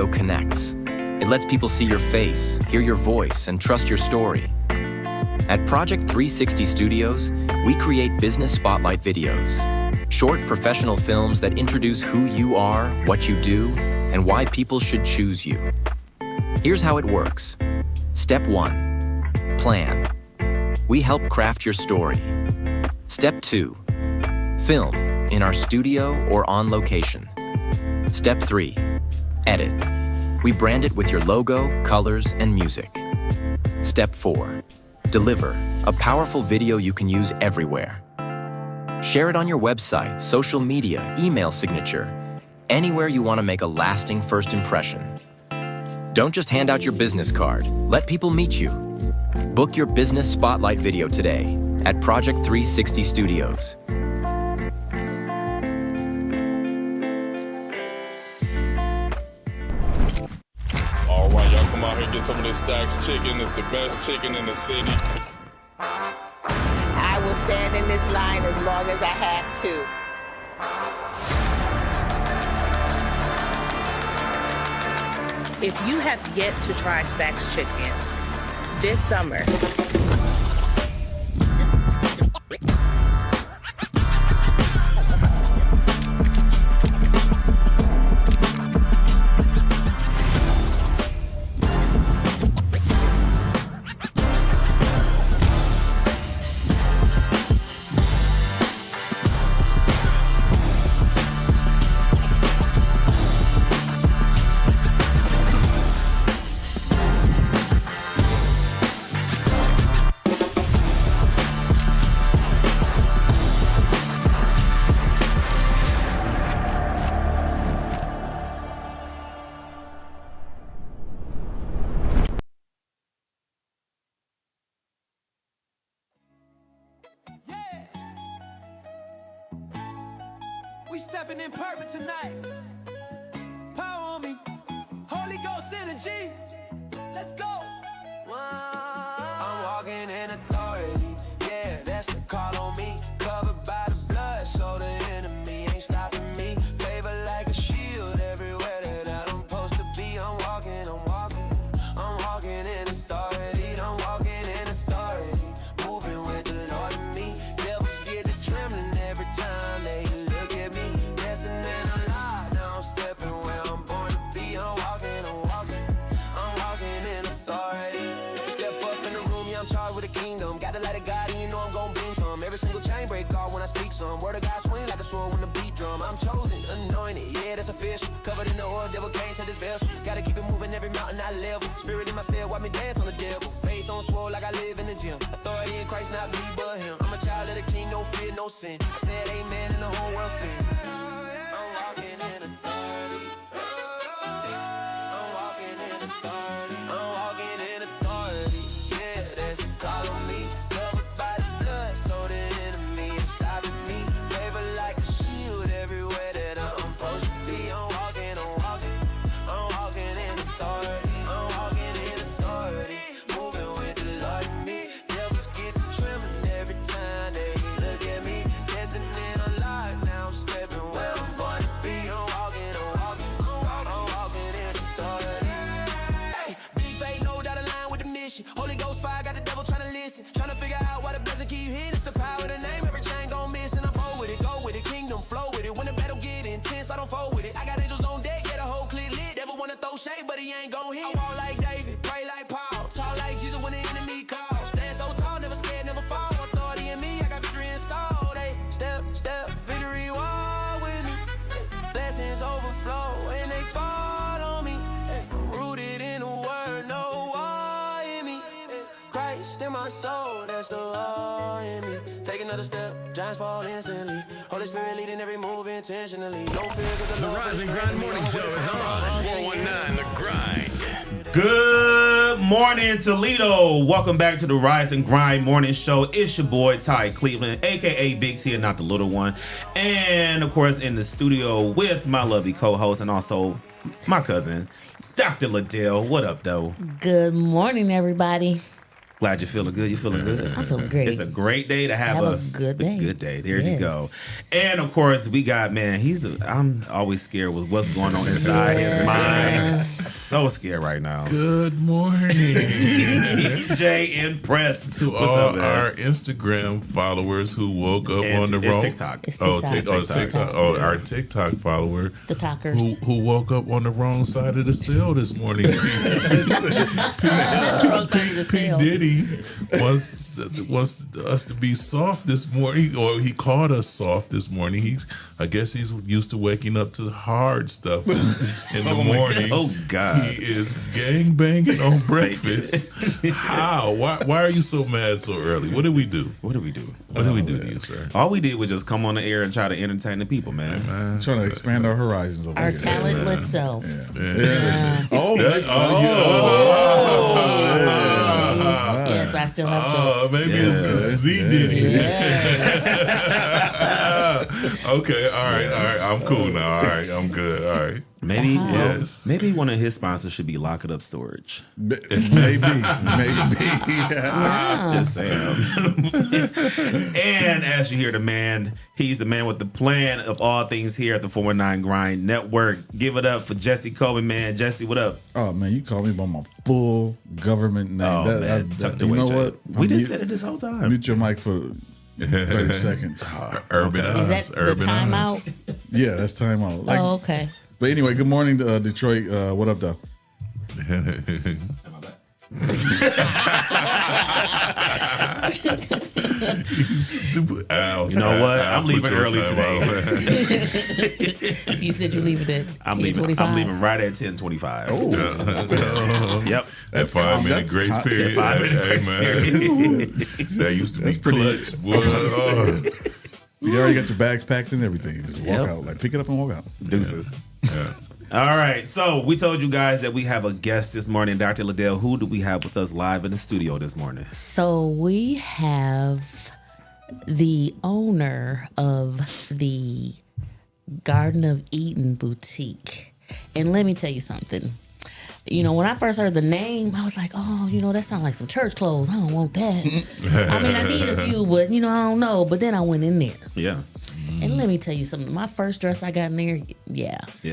L: connects. It lets people see your face, hear your voice, and trust your story. At Project 360 Studios, we create business spotlight videos. Short professional films that introduce who you are, what you do, and why people should choose you. Here's how it works. Step 1, plan. We help craft your story. Step 2, film in our studio or on location. Step 3, edit. We brand it with your logo, colors, and music. Step 4, deliver a powerful video you can use everywhere. Share it on your website, social media, email signature, anywhere you want to make a lasting first impression. Don't just hand out your business card. Let people meet you. Book your business spotlight video today at Project 360 Studios.
M: All right, y'all come out here and get some of this Stacks chicken. It's the best chicken in the city.
N: I will stand in this line as long as I have to. If you have yet to try Stacks Chicken this summer,
A: We stepping in purpose tonight. Power on me. Holy Ghost energy. Let's go. I'm walking in authority. Yeah, that's the call on me. Covered by the blood, so the enemy ain't stopping me. Favor like a shield everywhere that I'm supposed to be. I'm walking in authority. I'm walking in authority. Moving with the Lord in me. Devils get to trembling every time they look at me. Destined and alive. Now I'm stepping where I'm born to be. I'm walking in authority. Step up in the room, yeah, I'm charged with the kingdom. Got the light of God, and you know I'm gon' beam some. Every single chain break off when I speak some. Word of God swing like a sword when the beat drum. I'm chosen, anointed, yeah, that's official. Covered in the oil, devil came to this vessel. Gotta keep it moving every mountain I level. Spirit in my step, watch me dance on the devil. Faith on swole like I live in the gym. Authority in Christ, not me but him. I'm a child of the king, no fear, no sin. I said amen and the whole world spins. I'm walking in authority. I'm walking in authority. I'm walking in authority. Yeah, that's the call on me. Covered by the blood, so the enemy is stopping me. Favor like a shield everywhere that I'm supposed to be. I'm walking in authority. I'm walking in authority. Moving with the Lord in me. Devils get to trembling every time they look at me. Dancing in a life, now I'm stepping where I'm born to be. I'm walking in authority. Hey, big faith, no doubt align with the mission. Holy Ghost fire, got the devil trying to listen. Trying to figure out why the blessing keep hitting. It's the power of the name, every chain gon' miss. And I'm bold with it, go with it, kingdom flow with it. When the battle get intense, I don't fold with it. I got angels on deck, yeah, the shake, but he ain't gon' hit. I walk like David, pray like Paul, talk like Jesus when the enemy calls. Stand so tall, never scared, never fall. Authority in me, I got victory installed. Hey, step, victory walk with me. Blessings overflow and they fall on me. I'm rooted in the word, no war in me. Christ in my soul, that's the war in me. Take another step, giants fall instantly. Holy Spirit leading every move intentionally. Don't fear, 'cause
G: The Rise and Grind Morning Show is on 419 The Grind.
K: Good morning, Toledo. Welcome back to the Rise and Grind Morning Show. It's your boy, Ty Cleveland, a.k.a. Big T and not the little one. And, of course, in the studio with my lovely co-host and also my cousin, Dr. Liddell. What up, though?
I: Good morning, everybody.
K: Glad you're feeling good. You're feeling good.
I: I feel great.
K: It's a great day to have
I: a good day.
K: Good day. There you
I: Yes.
K: go. And of course, we got I'm always scared with what's going on inside his mind. So scared right now.
J: Good morning.
K: DJ Impress.
J: To
K: What's
J: all
K: up, man?
J: our Instagram followers who woke up on the wrong.
K: TikTok.
I: It's
J: Oh,
I: TikTok.
J: TikTok. Oh, our TikTok follower
I: The talkers.
J: who woke up on the wrong side of the cell this morning.
I: The wrong side of the
J: P.
I: cell.
J: Diddy wants us to be soft this morning, or he called us soft this morning. I guess he's used to waking up to hard stuff in the morning.
K: Oh God.
J: He is gang banging on breakfast. How? Why are you so mad so early? What did we do?
K: What did we do?
J: What did we do to you, sir?
K: All we did was just come on the air and try to entertain the people, man.
F: Trying to expand our horizons. Over
I: Our
F: here.
I: talentless selves.
F: Yeah. Oh,
I: Yes, I still have
J: Oh,
I: jokes.
J: maybe it's Z Diddy.
I: Yes.
J: Okay, all right. I'm cool now. All right, I'm good. All right.
K: Maybe
J: Yes.
K: maybe one of his sponsors should be Lock It Up Storage.
F: Maybe.
K: Just saying. And as you hear the man, he's the man with the plan of all things here at the 419 Grind Network. Give it up for Jesse Coleman, man. Jesse, what up?
F: Oh man, you called me by my full government name.
K: Oh, man. Tucked
F: You
K: away,
F: know
K: Jay.
F: what?
K: We just said it this whole time.
F: Mute your mic for 30 seconds.
J: Urban
I: Is that the timeout?
F: Yeah, that's time out. Like,
I: Oh, okay.
F: But anyway, good morning, Detroit. What up, though?
K: You know what? I'm leaving early today.
I: You said you leave it at
K: I'm
I: 10:25.
K: leaving right at 10:25. Yep.
J: That 5-minute grace period.
K: 5-minute grace period.
J: That used to be clutch. Boy.
F: You already got your bags packed and everything. Just walk out. Like, pick it up and walk out.
K: Deuces.
J: Yeah.
K: All right, so we told you guys that we have a guest this morning, Dr. Liddell. Who do we have with us live in the studio this morning?
I: So we have the owner of the Garden of Eden boutique. And let me tell you something. You know, when I first heard the name, I was like, oh, you know, that sounds like some church clothes. I don't want that. I mean, I need a few, but, you know, I don't know. But then I went in there.
K: Yeah.
I: And let me tell you something. My first dress I got in there, yes.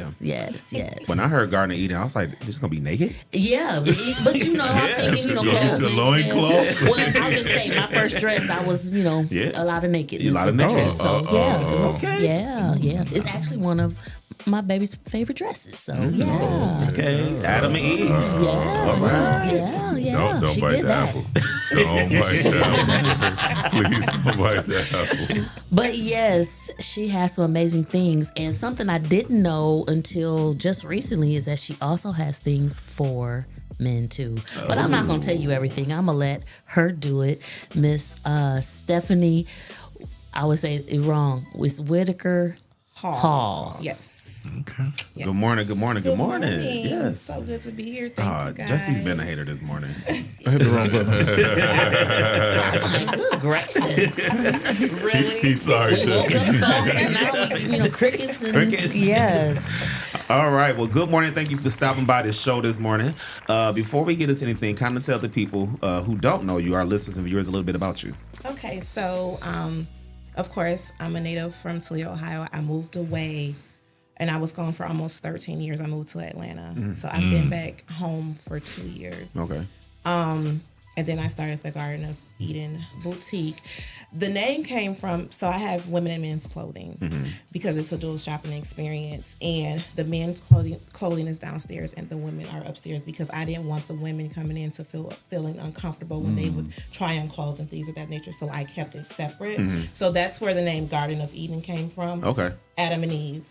K: When I heard Garden of Eden, I was like, "This gonna be naked?"
I: Yeah, but you know, I'm thinking, you know,
J: Go get your loincloth.
I: Well, I'll just say my first dress, I was, you know, a lot of nakedness.
K: A lot of
I: with my
K: nakedness.
I: dress. So it was, yeah. It's actually one of my baby's favorite dresses. So yeah.
K: Okay, Adam and Eve.
I: Yeah.
J: Don't
I: She
J: bite
I: did
J: the
I: that.
J: apple. Don't bite the apple. Please don't bite the apple.
I: But yes, she has some amazing things. And something I didn't know until just recently is that she also has things for men too. But I'm not going to tell you everything. I'm going to let her do it. Miss Stephanie, I would say it wrong. It's Whitaker-Hall.
O: Yes.
J: Okay.
O: Yes.
K: Good morning. Yes.
O: So good to be here. Thank you guys.
K: Jesse's been a hater this morning.
F: I hit the wrong button.
I: My good gracious.
O: Really?
J: He's sorry,
I: We woke
J: Jesse.
I: up soft and now we, crickets. And,
K: Crickets?
I: Yes.
K: All right. Well, good morning. Thank you for stopping by this show this morning. Before we get into anything, kind of tell the people who don't know you, our listeners and viewers, a little bit about you.
O: Okay, so of course, I'm a native from Toledo, Ohio. I moved away, and I was gone for almost 13 years. I moved to Atlanta, so I've been back home for 2 years.
K: Okay.
O: And then I started the Garden of Eden Boutique. The name came from, so I have women and men's clothing because it's a dual shopping experience. And the men's clothing is downstairs and the women are upstairs because I didn't want the women coming in to feeling uncomfortable when they would try on clothes and things of that nature. So I kept it separate. So that's where the name Garden of Eden came from.
K: Okay.
O: Adam and Eve.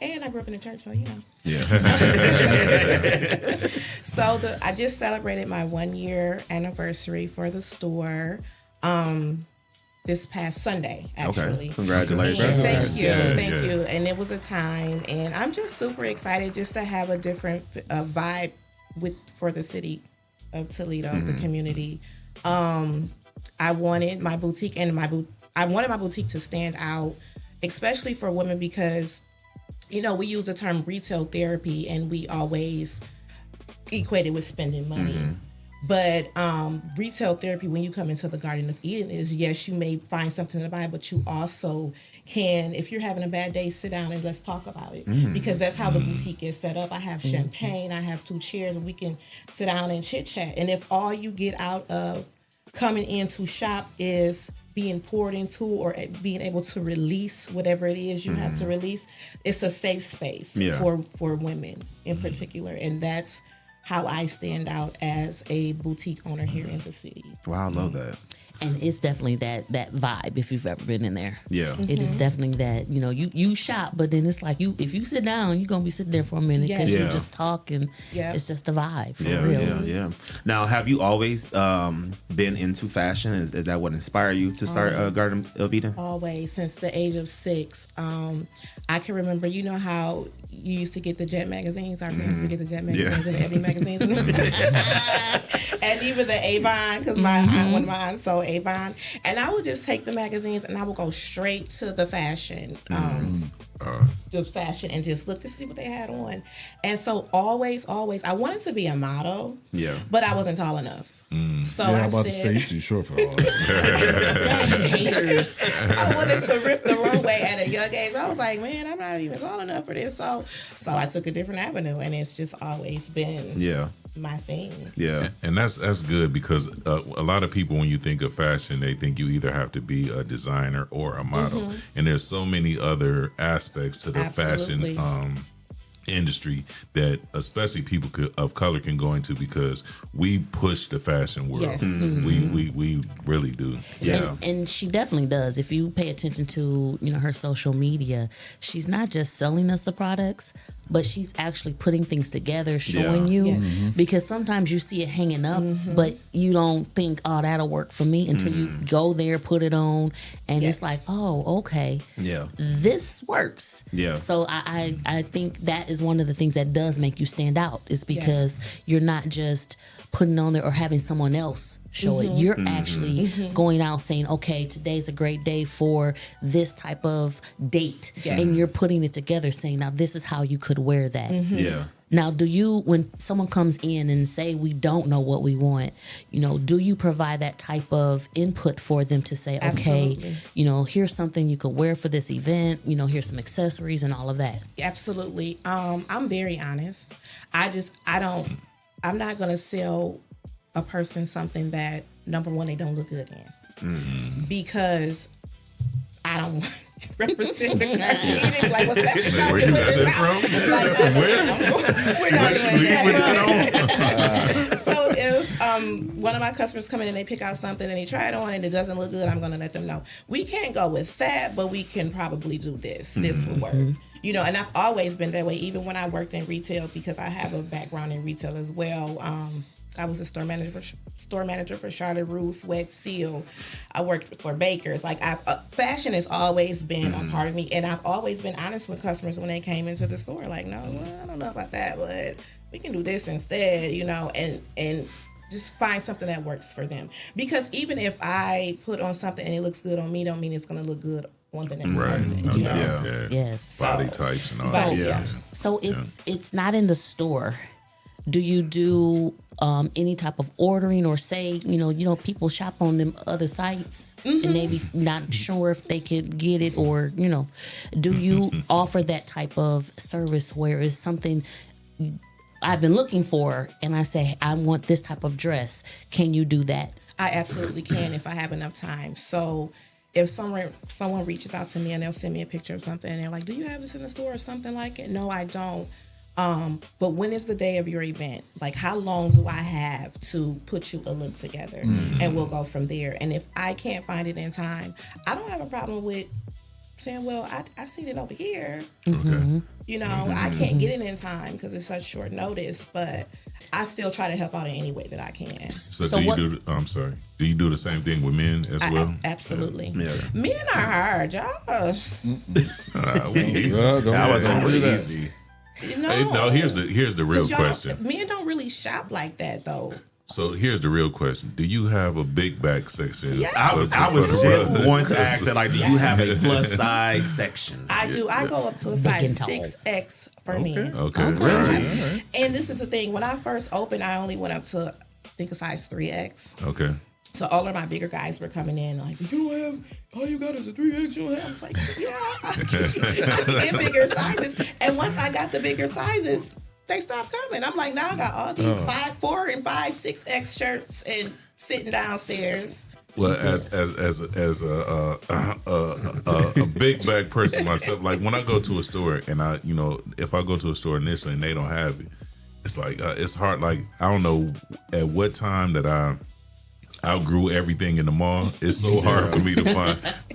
O: And I grew up in the church, so you know.
K: Yeah.
O: So I just celebrated my 1-year anniversary for the store this past Sunday, actually.
K: Okay. Congratulations.
O: And thank you.
J: Yes,
O: Thank
J: yes.
O: you. And it was a time, and I'm just super excited just to have a different vibe for the city of Toledo, the community. I wanted my boutique I wanted my boutique to stand out, especially for women because you know, we use the term retail therapy and we always equate it with spending money. But retail therapy, when you come into the Garden of Eden, is yes, you may find something to buy, but you also can, if you're having a bad day, sit down and let's talk about it. Because that's how the boutique is set up. I have champagne, I have 2 chairs, and we can sit down and chit chat. And if all you get out of coming in to shop is being poured into or being able to release whatever it is you have to release, it's a safe space for women in particular. And that's how I stand out as a boutique owner here in the city.
K: Wow, I love that.
I: And it's definitely that vibe if you've ever been in there.
K: Yeah.
I: It is definitely that, you know, you shop, but then it's like if you sit down, you're going to be sitting there for a minute because you just talk and it's just a vibe for real.
K: Yeah. Now, have you always been into fashion? Is that what inspired you to start Garden of Eden?
O: Always, since the age of 6. I can remember, you know how you used to get the Jet magazines? Our parents would get the Jet magazines and the Ebony magazines. And even the Avon, because one of my aunts sold Avon. And I would just take the magazines and I would go straight to the fashion. The fashion and just look to see what they had on. And so always, I wanted to be a model. Yeah. But I wasn't tall enough. So
F: I'm about to say you're too short for all that.
I: Haters.
O: I wanted to rip the runway at a young age. I was like, man, I'm not even tall enough for this. So I took a different avenue, and it's just always been my thing.
J: Yeah, and that's good because a lot of people, when you think of fashion, they think you either have to be a designer or a model, and there's so many other aspects to the fashion industry that especially people of color can go into because we push the fashion world.
I: Yes.
J: We really do.
I: Yeah. And she definitely does. If you pay attention to, you know, her social media, she's not just selling us the products, but she's actually putting things together, showing you. Because sometimes you see it hanging up, but you don't think, oh, that'll work for me until you go there, put it on, and it's like, oh, okay.
K: Yeah.
I: This works.
K: Yeah.
I: So I think that is one of the things that does make you stand out is because you're not just putting on there or having someone else show it. You're actually going out saying, okay, today's a great day for this type of date. And you're putting it together saying, now this is how you could wear that.
K: Yeah.
I: Now, do you, when someone comes in and say we don't know what we want, you know, do you provide that type of input for them to say, okay, you know, here's something you could wear for this event, you know, here's some accessories and all of that?
O: Absolutely. I'm very honest. I'm not going to sell a person something that, number one, they don't look good in. Because I don't represent the community. Like, what's that?
J: Where you got that from?
O: So if one of my customers come in and they pick out something and they try it on and it doesn't look good, I'm going to let them know. We can't go with that, but we can probably do this. This will work. You know, and I've always been that way, even when I worked in retail, because I have a background in retail as well. I was a store manager for Charlotte Russe, Sweat Seal. I worked for Bakers. Like, fashion has always been a part of me, and I've always been honest with customers when they came into the store. Like, no, I don't know about that, but we can do this instead. You know, and just find something that works for them. Because even if I put on something and it looks good on me, don't mean it's going to look good on the next person. You know?
I: Yes.
J: Body types and all that.
I: So if it's not in the store, do you do any type of ordering or say, you know, people shop on them other sites and maybe not sure if they could get it or, you know, do you offer that type of service where it's something I've been looking for, and I say I want this type of dress. Can you do that?
O: I absolutely can if I have enough time. So if someone reaches out to me and they'll send me a picture of something and they're like, do you have this in the store or something like it? No, I don't. But when is the day of your event? Like, how long do I have to put you a look together? And we'll go from there. And if I can't find it in time, I don't have a problem with saying, well, I seen it over here.
J: Okay.
O: You know, I can't get it in time because it's such short notice, but I still try to help out in any way that I can.
J: So do you do? I'm sorry. Do you do the same thing with men as well?
O: Absolutely.
K: Yeah.
O: Men are hard, y'all.
K: That was only easy.
J: No, here's the real question.
O: Men don't really shop like that, though.
J: So here's the real question: do you have a big back section?
O: Yeah.
K: I was just going to ask that. Like, do you have a plus size section?
O: I do. I go up to a size 6X for men.
J: Okay.
K: Really?
O: And this is the thing. When I first opened, I only went up to, I think, a size 3X.
J: Okay.
O: So all of my bigger guys were coming in like, you don't have, all you got is a 3X. You don't have. I was like, yeah, I can get bigger sizes. And once I got the bigger sizes, they stopped coming. I'm like, now I got all these 4 and 5, 6X shirts and sitting downstairs.
J: Well, as a big bag person myself, like when I go to a store and if I go to a store initially and they don't have it, it's like it's hard. Like, I don't know at what time that I outgrew everything in the mall. It's so hard for me to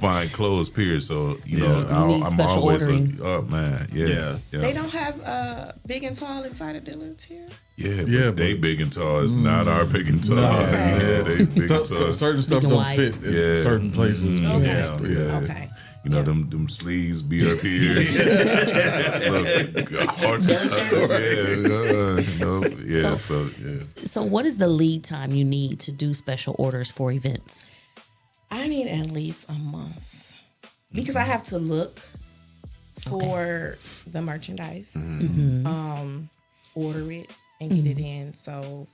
J: find clothes. Period. So I'm always oh man, yeah.
O: They don't have big and tall inside of Dillard's here.
J: Yeah, they big and tall. It's not our big and tall. Yeah, they big and tall.
F: Certain stuff don't fit in certain places.
O: Okay.
J: You know, them sleeves be up here.
I: So what is the lead time you need to do special orders for events?
O: I need at least a month because I have to look for the merchandise, order it, and get it in. So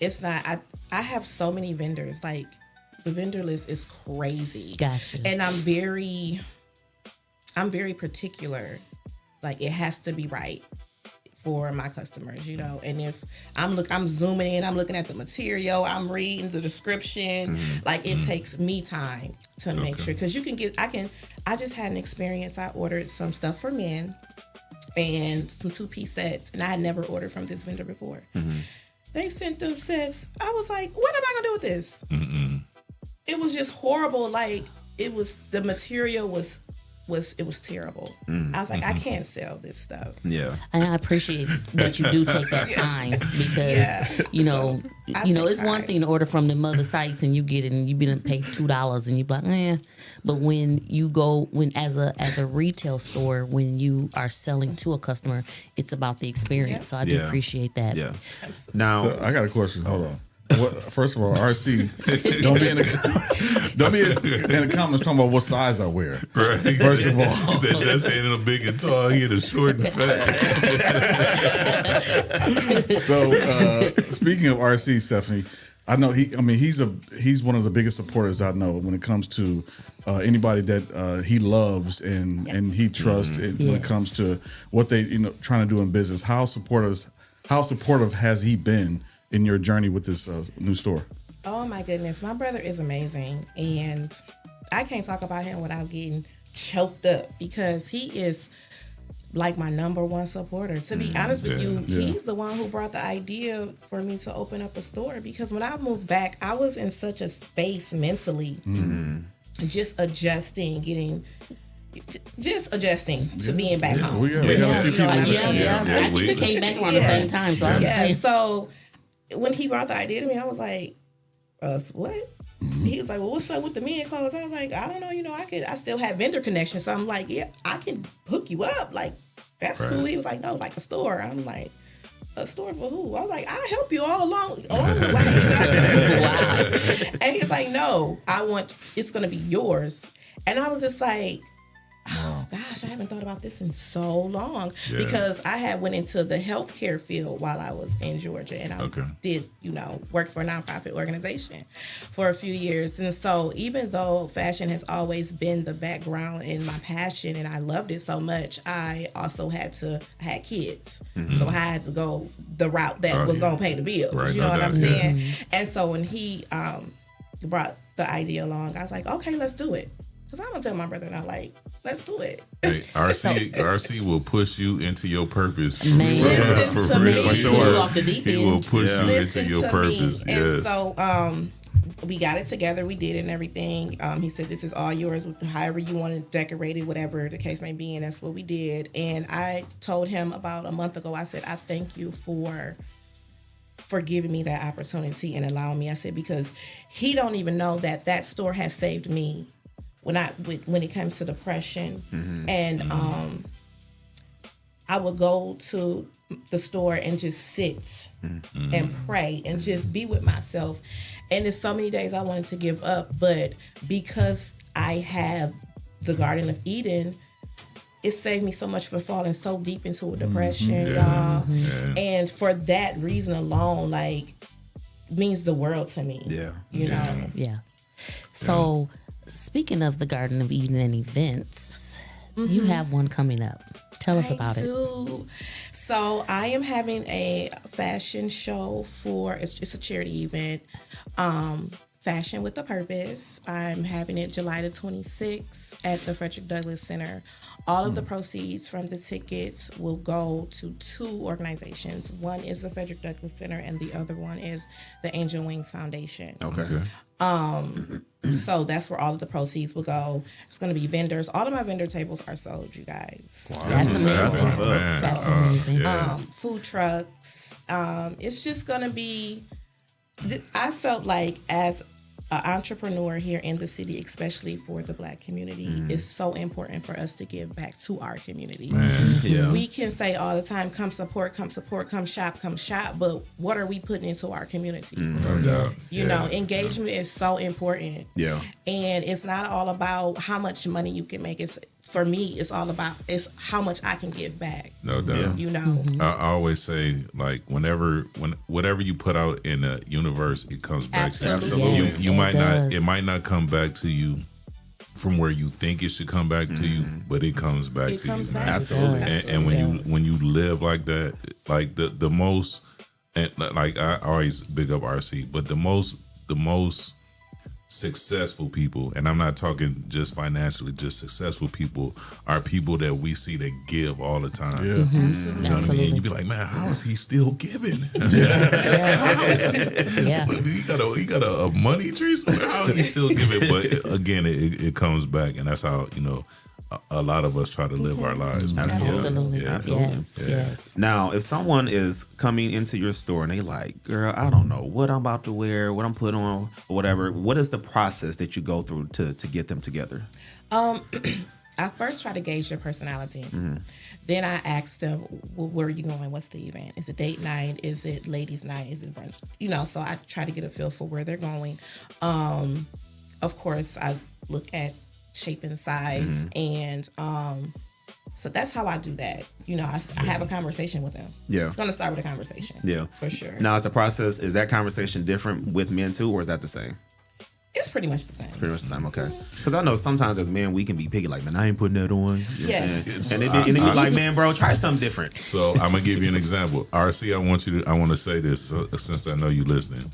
O: it's not. I have so many vendors. Like, the vendor list is crazy.
I: Gotcha.
O: And I'm very particular. Like, it has to be right for my customers, you know. And if I'm zooming in, I'm looking at the material, I'm reading the description. Like, it takes me time to make sure, because I just had an experience. I ordered some stuff for men and some 2-piece sets, and I had never ordered from this vendor before. They sent them sets. I was like, what am I gonna do with this? It was just horrible. Like, the material was terrible. I was like, I can't sell this stuff.
K: Yeah.
I: And I appreciate that you do take that time because, it's one thing to order from the other sites and you get it and you been paid $2 and you be like, But when you go, as a retail store, when you are selling to a customer, it's about the experience. So I do appreciate that.
K: Yeah. Now,
F: so I got a question. Hold on. First of all, RC, don't be in the comments talking about what size I wear.
J: Right.
F: First of all,
J: he said just ain't in a big and tall, he in a short and fat.
F: So speaking of RC, Stephanie, I know he's one of the biggest supporters I know when it comes to anybody that he loves and he trusts when it comes to what they trying to do in business. How supportive has he been in your journey with this new store?
O: Oh my goodness, my brother is amazing, and I can't talk about him without getting choked up because he is like my number one supporter. To be honest with you, he's the one who brought the idea for me to open up a store, because when I moved back, I was in such a space mentally, just adjusting to being back home.
F: We got a few
I: people. We came back around the same time, so I understand.
O: So when he brought the idea to me, I was like, what? He was like, well, what's up with the men clothes? I was like, I don't know, I still have vendor connections. So I'm like, yeah, I can hook you up. Like, that's cool. He was like, no, like a store. I'm like, a store for who? I was like, I'll help you all along the way. Wow. And he's like, no, it's going to be yours. And I was just like, oh, God. gosh, I haven't thought about this in so long
J: Yeah.
O: because I had went into the healthcare field while I was in Georgia, and I did, work for a nonprofit organization for a few years. And so even though fashion has always been the background in my passion and I loved it so much, I also had kids. So I had to go the route that was going to pay the bills.
J: Right,
O: you know
J: no
O: what I'm
J: doubt, yeah.
O: saying? And so when he brought the idea along, I was like, okay, let's do it. Because I'm going to tell my brother, and I'm like, let's do it.
J: Hey, RC will push you into your purpose.
I: Man.
O: Listen to me.
J: For
I: Push you
J: sure.
I: off the deep
J: He
I: end.
J: will push you
O: Listen
J: into your
O: to
J: purpose.
O: me.
J: Yes.
O: And so we got it together. We did it and everything. He said, this is all yours, however you want to decorate it, whatever the case may be. And that's what we did. And I told him about a month ago, I said, I thank you for giving me that opportunity and allowing me. I said, because he don't even know that store has saved me when it comes to depression. And I would go to the store and just sit and pray and just be with myself. And there's so many days I wanted to give up, but because I have the Garden of Eden, it saved me so much for falling so deep into a depression, y'all.
J: Yeah.
O: And for that reason alone, like, means the world to me.
K: Yeah.
O: You know?
I: Yeah. So, speaking of the Garden of Eden and events, you have one coming up. Tell us about it.
O: So I am having a fashion show it's a charity event, Fashion with a Purpose. I'm having it July the 26th at the Frederick Douglass Center. All of the proceeds from the tickets will go to two organizations. One is the Frederick Douglass Center, and the other one is the Angel Wings Foundation.
K: Okay.
O: So that's where all of the proceeds will go. It's going to be vendors. All of my vendor tables are sold, you guys.
I: Wow. That's amazing. That's amazing.
O: Food trucks. It's just going to be, I felt like as an entrepreneur here in the city, especially for the Black community, it's so important for us to give back to our community. We can say all the time, come support, come shop, but what are we putting into our community? You know, engagement is so important.
K: Yeah.
O: And it's not all about how much money you can make. For me, it's all about how much I can give back.
J: No doubt.
O: You know,
J: I always say, like, whatever you put out in the universe, it comes back to you.
K: Absolutely.
I: Yes,
J: You
I: it
J: might
I: does.
J: it might not come back to you from where you think it should come back to you, but it comes back to you.
O: back.
K: Absolutely.
J: And when you live like that, like the most, and like I always big up RC, but the most successful people, and I'm not talking just financially, just successful people are people that we see that give all the time.
F: Yeah.
J: You know what I mean? You be like, man, how is he still giving? How is he?
I: Yeah.
J: He got a money tree somewhere. How is he still giving? But again, it comes back, and that's how, you know, a lot of us try to live our lives. Man.
I: Absolutely.
J: Yeah.
I: Yes.
K: Now, if someone is coming into your store and they like, girl, I don't know what I'm about to wear, what I'm putting on, or whatever, what is the process that you go through to get them together?
O: I first try to gauge their personality. Then I ask them, well, where are you going? What's the event? Is it date night? Is it ladies' night? Is it brunch? You know, so I try to get a feel for where they're going. Of course, I look at shape and size, and so that's how I do that. You know, I have a conversation with them.
K: Yeah.
O: It's going to start with a conversation.
K: Yeah.
O: For sure.
K: Now, is that conversation different with men too, or is that the same?
O: It's pretty much the same.
K: Pretty much the same, okay. Because I know sometimes as men, we can be picky, like, man, I ain't putting that on. You know what I'm
O: Yes.
K: saying? And then you're like, man, bro, try something different.
J: So I'm gonna give you an example. RC, I want to say this since I know you listening.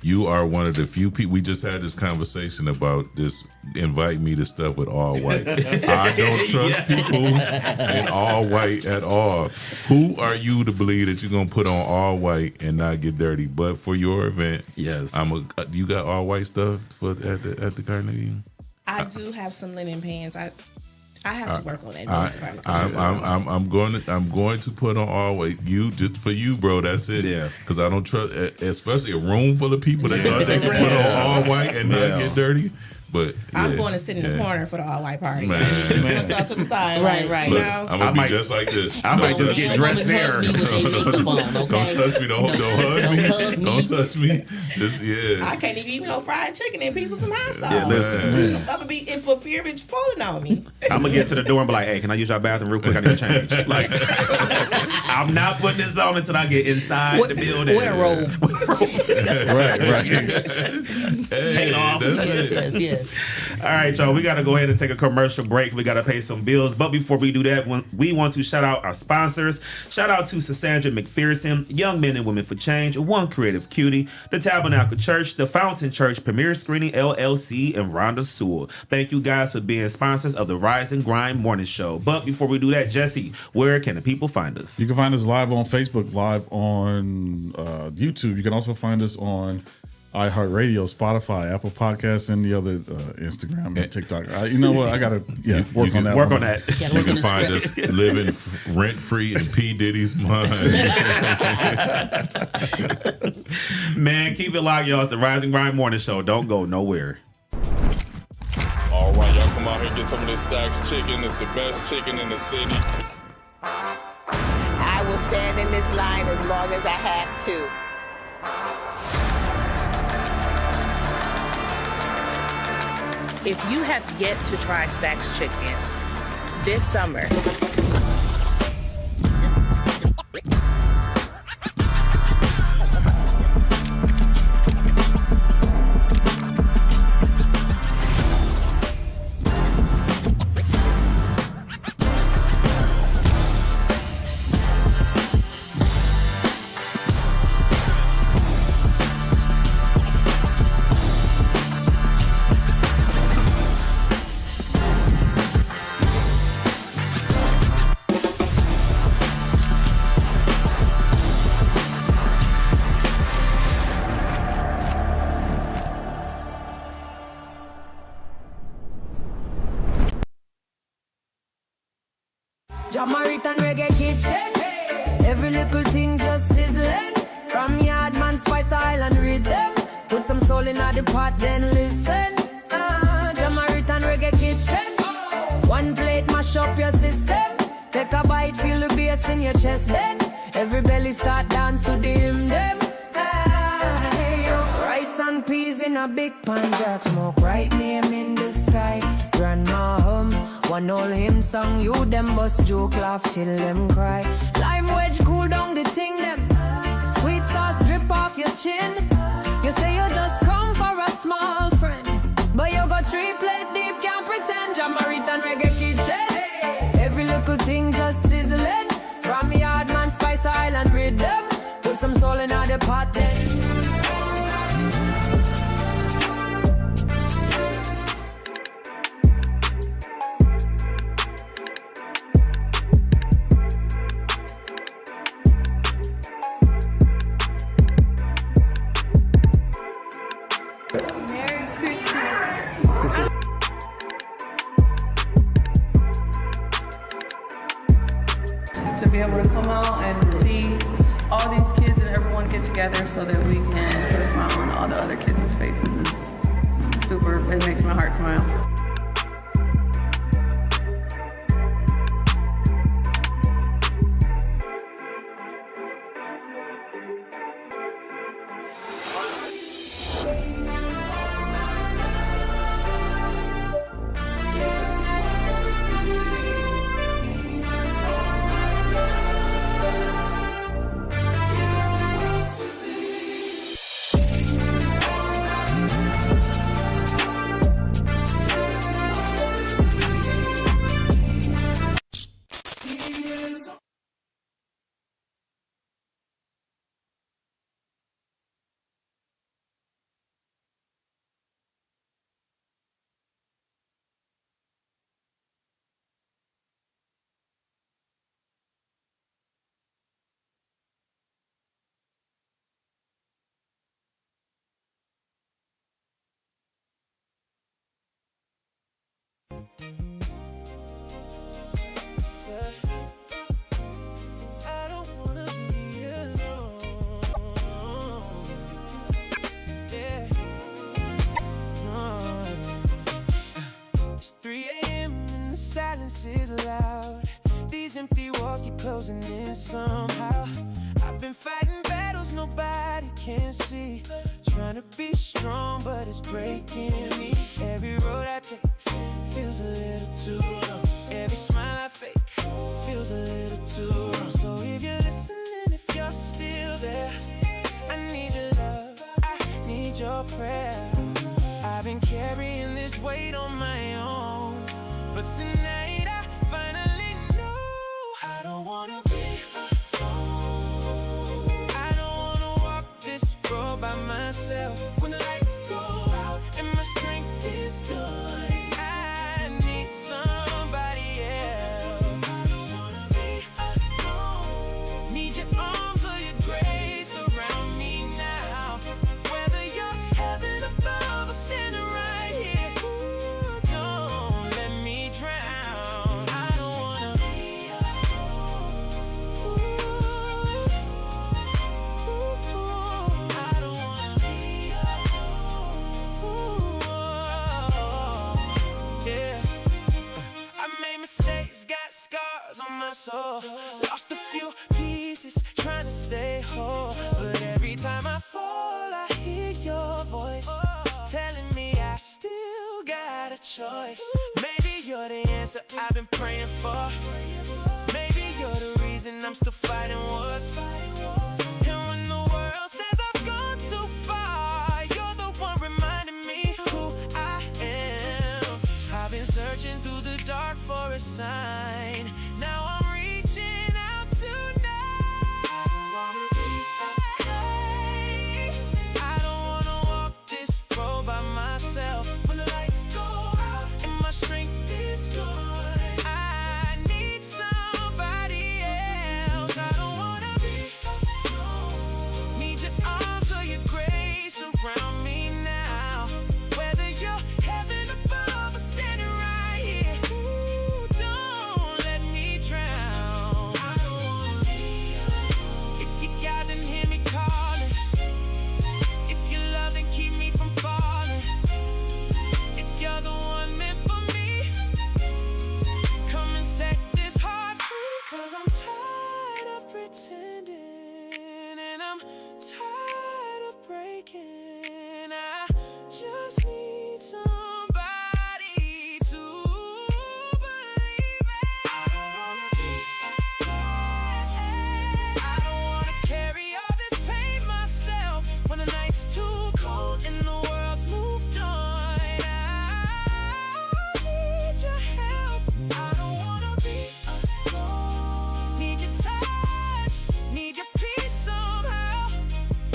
J: You are one of the few people. We just had this conversation about this. Invite me to stuff with all white. I don't trust people in all white at all. Who are you to believe that you're gonna put on all white and not get dirty? But for your event,
K: yes,
J: you got all white stuff for at the Garden of Eden?
O: I do have some linen pants. I have to work on that.
J: I'm going to put on all white. You just for you, bro. That's it. Yeah. Because I don't trust, especially a room full of people that they can put on all white and not get dirty. But
O: I'm
J: yeah,
O: going to sit in the
J: yeah.
O: corner for the all white party.
J: Man.
O: Off to the side,
I: Right,
O: like,
I: right.
O: You
J: Look,
O: know?
J: I'm gonna be just like this.
K: I might
J: Don't
K: just
J: touch
K: get
J: me.
K: dressed there.
I: Me with their makeup on, okay?
J: Don't touch me. Don't hug me.
I: hug me.
J: Don't touch me. Just
O: I can't even eat no fried chicken and pieces of some hot sauce.
K: Yeah, listen.
O: I'm gonna be in for fear of it falling on me.
K: I'm gonna get to the door and be like, "Hey, can I use your bathroom real quick? I need to change." Like, I'm not putting this on until I get inside the building.
I: Wear a robe.
F: Right.
J: Hey,
K: Take off.
J: that's it.
I: Yes.
K: All right, y'all. We got to go ahead and take a commercial break. We got to pay some bills. But before we do that, we want to shout out our sponsors. Shout out to Cassandra McPherson, Young Men and Women for Change, One Creative Cutie, the Tabernacle Church, the Fountain Church, Premier Screening LLC, and Rhonda Sewell. Thank you guys for being sponsors of the Rise and Grind Morning Show. But before we do that, Jesse, where can the people find us?
F: You can find us live on Facebook, live on YouTube. You can also find us on iHeartRadio, Spotify, Apple Podcasts, and the other Instagram and TikTok. You know what? I gotta work on that.
K: Work on that.
J: You can find us living rent free in P. Diddy's mind.
K: Man, keep it locked, y'all. It's the Rise and Grind Morning Show. Don't go nowhere.
M: All right, y'all come out here and get some of this Stacks chicken. It's the best chicken in the city.
N: I will stand in this line as long as I have to. If you have yet to try Stacks chicken this summer,
P: Jamaican reggae kitchen. Every little thing just sizzling. From Yardman spice to Island rhythm. Put some soul in the pot, then listen. Jamaican reggae kitchen. One plate mash up your system. Take a bite, feel the bass in your chest. Then every belly start dance to the hymn them. Rice and peas in a big pan, jack smoke right name in the sky. Grandma hum, one old hymn song. You them bust joke laugh till them cry. Lime wedge cool down the thing them. Sweet sauce drip off your chin. You say you just come for a small friend, but you got 3 plate deep, can't pretend. Jamaican reggae kitchen. Every little thing just sizzling. From Yardman spice to Island rhythm. Put some soul in the pot then.
Q: To be able to come out and see all these kids and everyone get together so that we can put a smile on all the other kids' faces is super. It makes my heart smile.
B: I don't wanna be alone. Yeah. No.
A: closing in somehow. I've been fighting battles nobody can see. Trying to be strong, but it's breaking me. Every road I take feels a little too long. Every smile I fake feels a little too wrong. So if you're listening, if you're still there, I need your love, I need your prayer. I've been carrying this weight on my own, but tonight I finally know I don't wanna be alone. I don't wanna walk this road by myself. When the lights go out and my strength is gone, I need somebody else. I don't wanna be alone. Need your arms or your grace around me now. Whether you're heaven above or standing right here, ooh, don't let me drown. I don't wanna be alone. I don't wanna be alone. Yeah. I made mistakes, got scars on my soul. Lost a few pieces, trying to stay whole. But every time I fall, I hear your voice telling me I still got a choice. Maybe you're the answer I've been praying for. Maybe you're the reason I'm still fighting wars. And when the world says I've gone too far, you're the one reminding me who I am. I've been searching through the dark for a sign. Now I'm reaching out tonight. I don't wanna walk this road by myself. When the lights go out and my strength is gone, I need somebody else. I don't wanna be alone. Need your arms or your grace around me now. Whether you're heaven above or standing right here, ooh, don't let me drown. I don't wanna be alone. If you got, then hear me calling. If you love, then keep me from falling. If you're the one meant for me, come and set this heart free. 'Cause I'm tired of pretending, and I'm tired of breaking. I just need somebody to believe in. I don't wanna be alone. I don't wanna carry all this pain myself. When the night's too cold and the world's moved on, I need your help. I don't wanna be alone. Need your touch, need your peace somehow.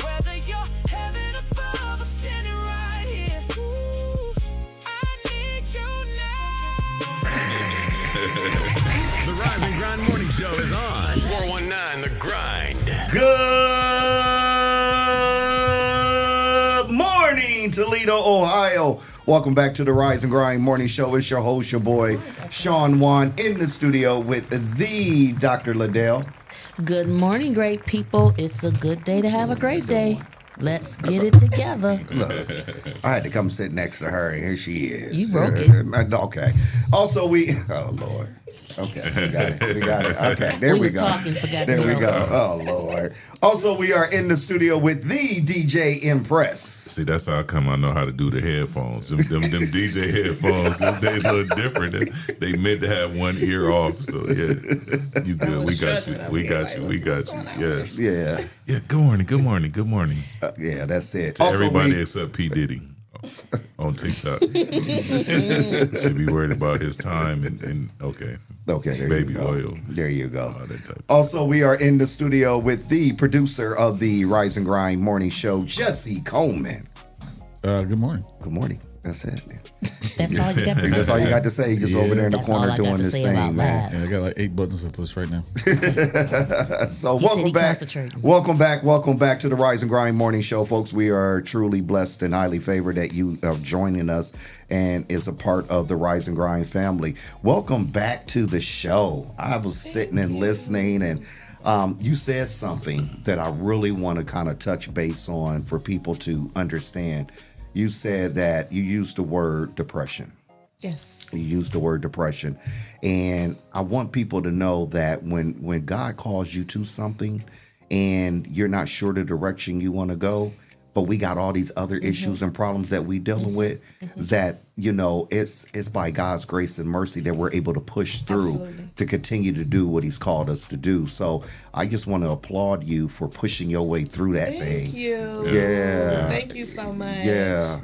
A: Whether you're heaven above or standing right here, ooh, I need you now.
G: The Rise and Grind Morning Show is on. 419 The Grind.
H: Good morning, Toledo, Ohio. Welcome back to the Rise and Grind Morning Show. It's your host, your boy, Sean Juan, in the studio with the Dr. Liddell.
I: Good morning, great people. It's a good day to have a great day. Let's get it together.
H: Look, I had to come sit next to her, and here she is.
I: You broke it.
H: Okay. Also, oh, Lord. Okay, we got it. We got it. Okay, there we
I: was
H: go.
I: talking, forgot
H: there
I: to
H: we
I: help.
H: go. Oh, Lord. Also, we are in the studio with the DJ Impress.
J: See, that's how come I know how to do the headphones. Them DJ headphones, they look different. They meant to have one ear off. So yeah, you good? We got you. We got you. We got you. Yes.
H: Yeah.
J: Yeah. Good morning. Good morning. Good morning.
H: Yeah, that's it.
J: To
H: Also,
J: everybody except P Diddy on TikTok. Should be worried about his time and okay.
H: Okay, there
J: baby
H: you go.
J: oil.
H: There you go.
J: All that type.
H: Also, we are in the studio with the producer of the Rise and Grind Morning Show, Jesse Coleman.
F: Good morning.
H: Good morning. That's it.
I: That's all you got to say.
H: That's all you got to say. Just over there in the
I: That's all
H: corner
I: I got
H: doing
I: to
H: this
I: say
H: thing,
I: about
H: man.
F: Yeah, I got like 8 buttons to push right now.
H: So
I: He said
H: welcome
I: he
H: back.
I: concentrating.
H: Welcome back to the Rise and Grind Morning Show, folks. We are truly blessed and highly favored that you are joining us and is a part of the Rise and Grind family. Welcome back to the show. I was sitting and listening, and you said something that I really want to kind of touch base on for people to understand. You said that you used the word depression.
O: Yes.
H: You used the word depression. And I want people to know that when God calls you to something and you're not sure the direction you want to go, but we got all these other issues and problems that we dealing with, that, you know, it's by God's grace and mercy that we're able to push through to continue to do what he's called us to do. So I just want to applaud you for pushing your way through that thing.
O: Thank you.
H: Yeah.
O: Thank you so much.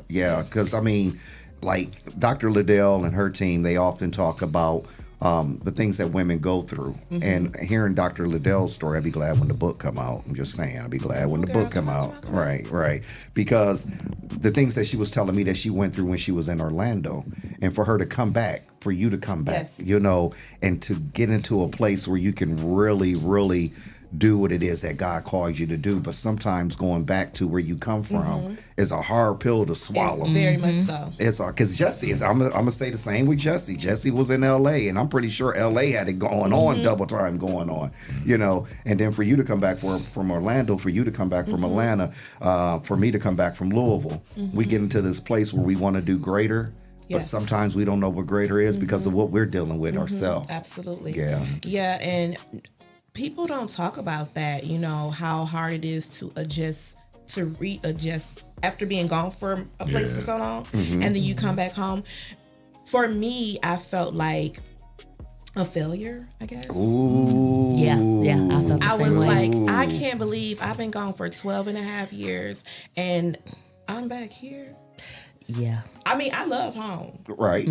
H: Yeah. Because, I mean, like Dr. Liddell and her team, they often talk about the things that women go through. And hearing Dr. Liddell's story, I'd be glad when the book come out. I'm just saying, I'd be glad when the book come out. Right. Because the things that she was telling me that she went through when she was in Orlando, and for her to come back, for you to come back, you know, and to get into a place where you can really, really do what it is that God calls you to do. But sometimes going back to where you come from is a hard pill to swallow.
O: It's very much so.
H: It's because Jesse is. I'm gonna say the same with Jesse. Jesse was in L.A. and I'm pretty sure L.A. had it going on, double time going on, you know. And then for you to come back from Orlando, for you to come back from Atlanta, for me to come back from Louisville, we get into this place where we want to do greater. But sometimes we don't know what greater is because of what we're dealing with ourselves.
O: Absolutely.
H: Yeah.
O: And people don't talk about that, you know, how hard it is to readjust after being gone for a place for so long, and then you come back home. For me, I felt like a failure, I guess.
H: Ooh.
I: Yeah, I felt the
O: I
I: same
O: was
I: way.
O: like, I can't believe I've been gone for 12 and a half years and I'm back here.
I: Yeah.
O: I mean, I love home.
H: Right.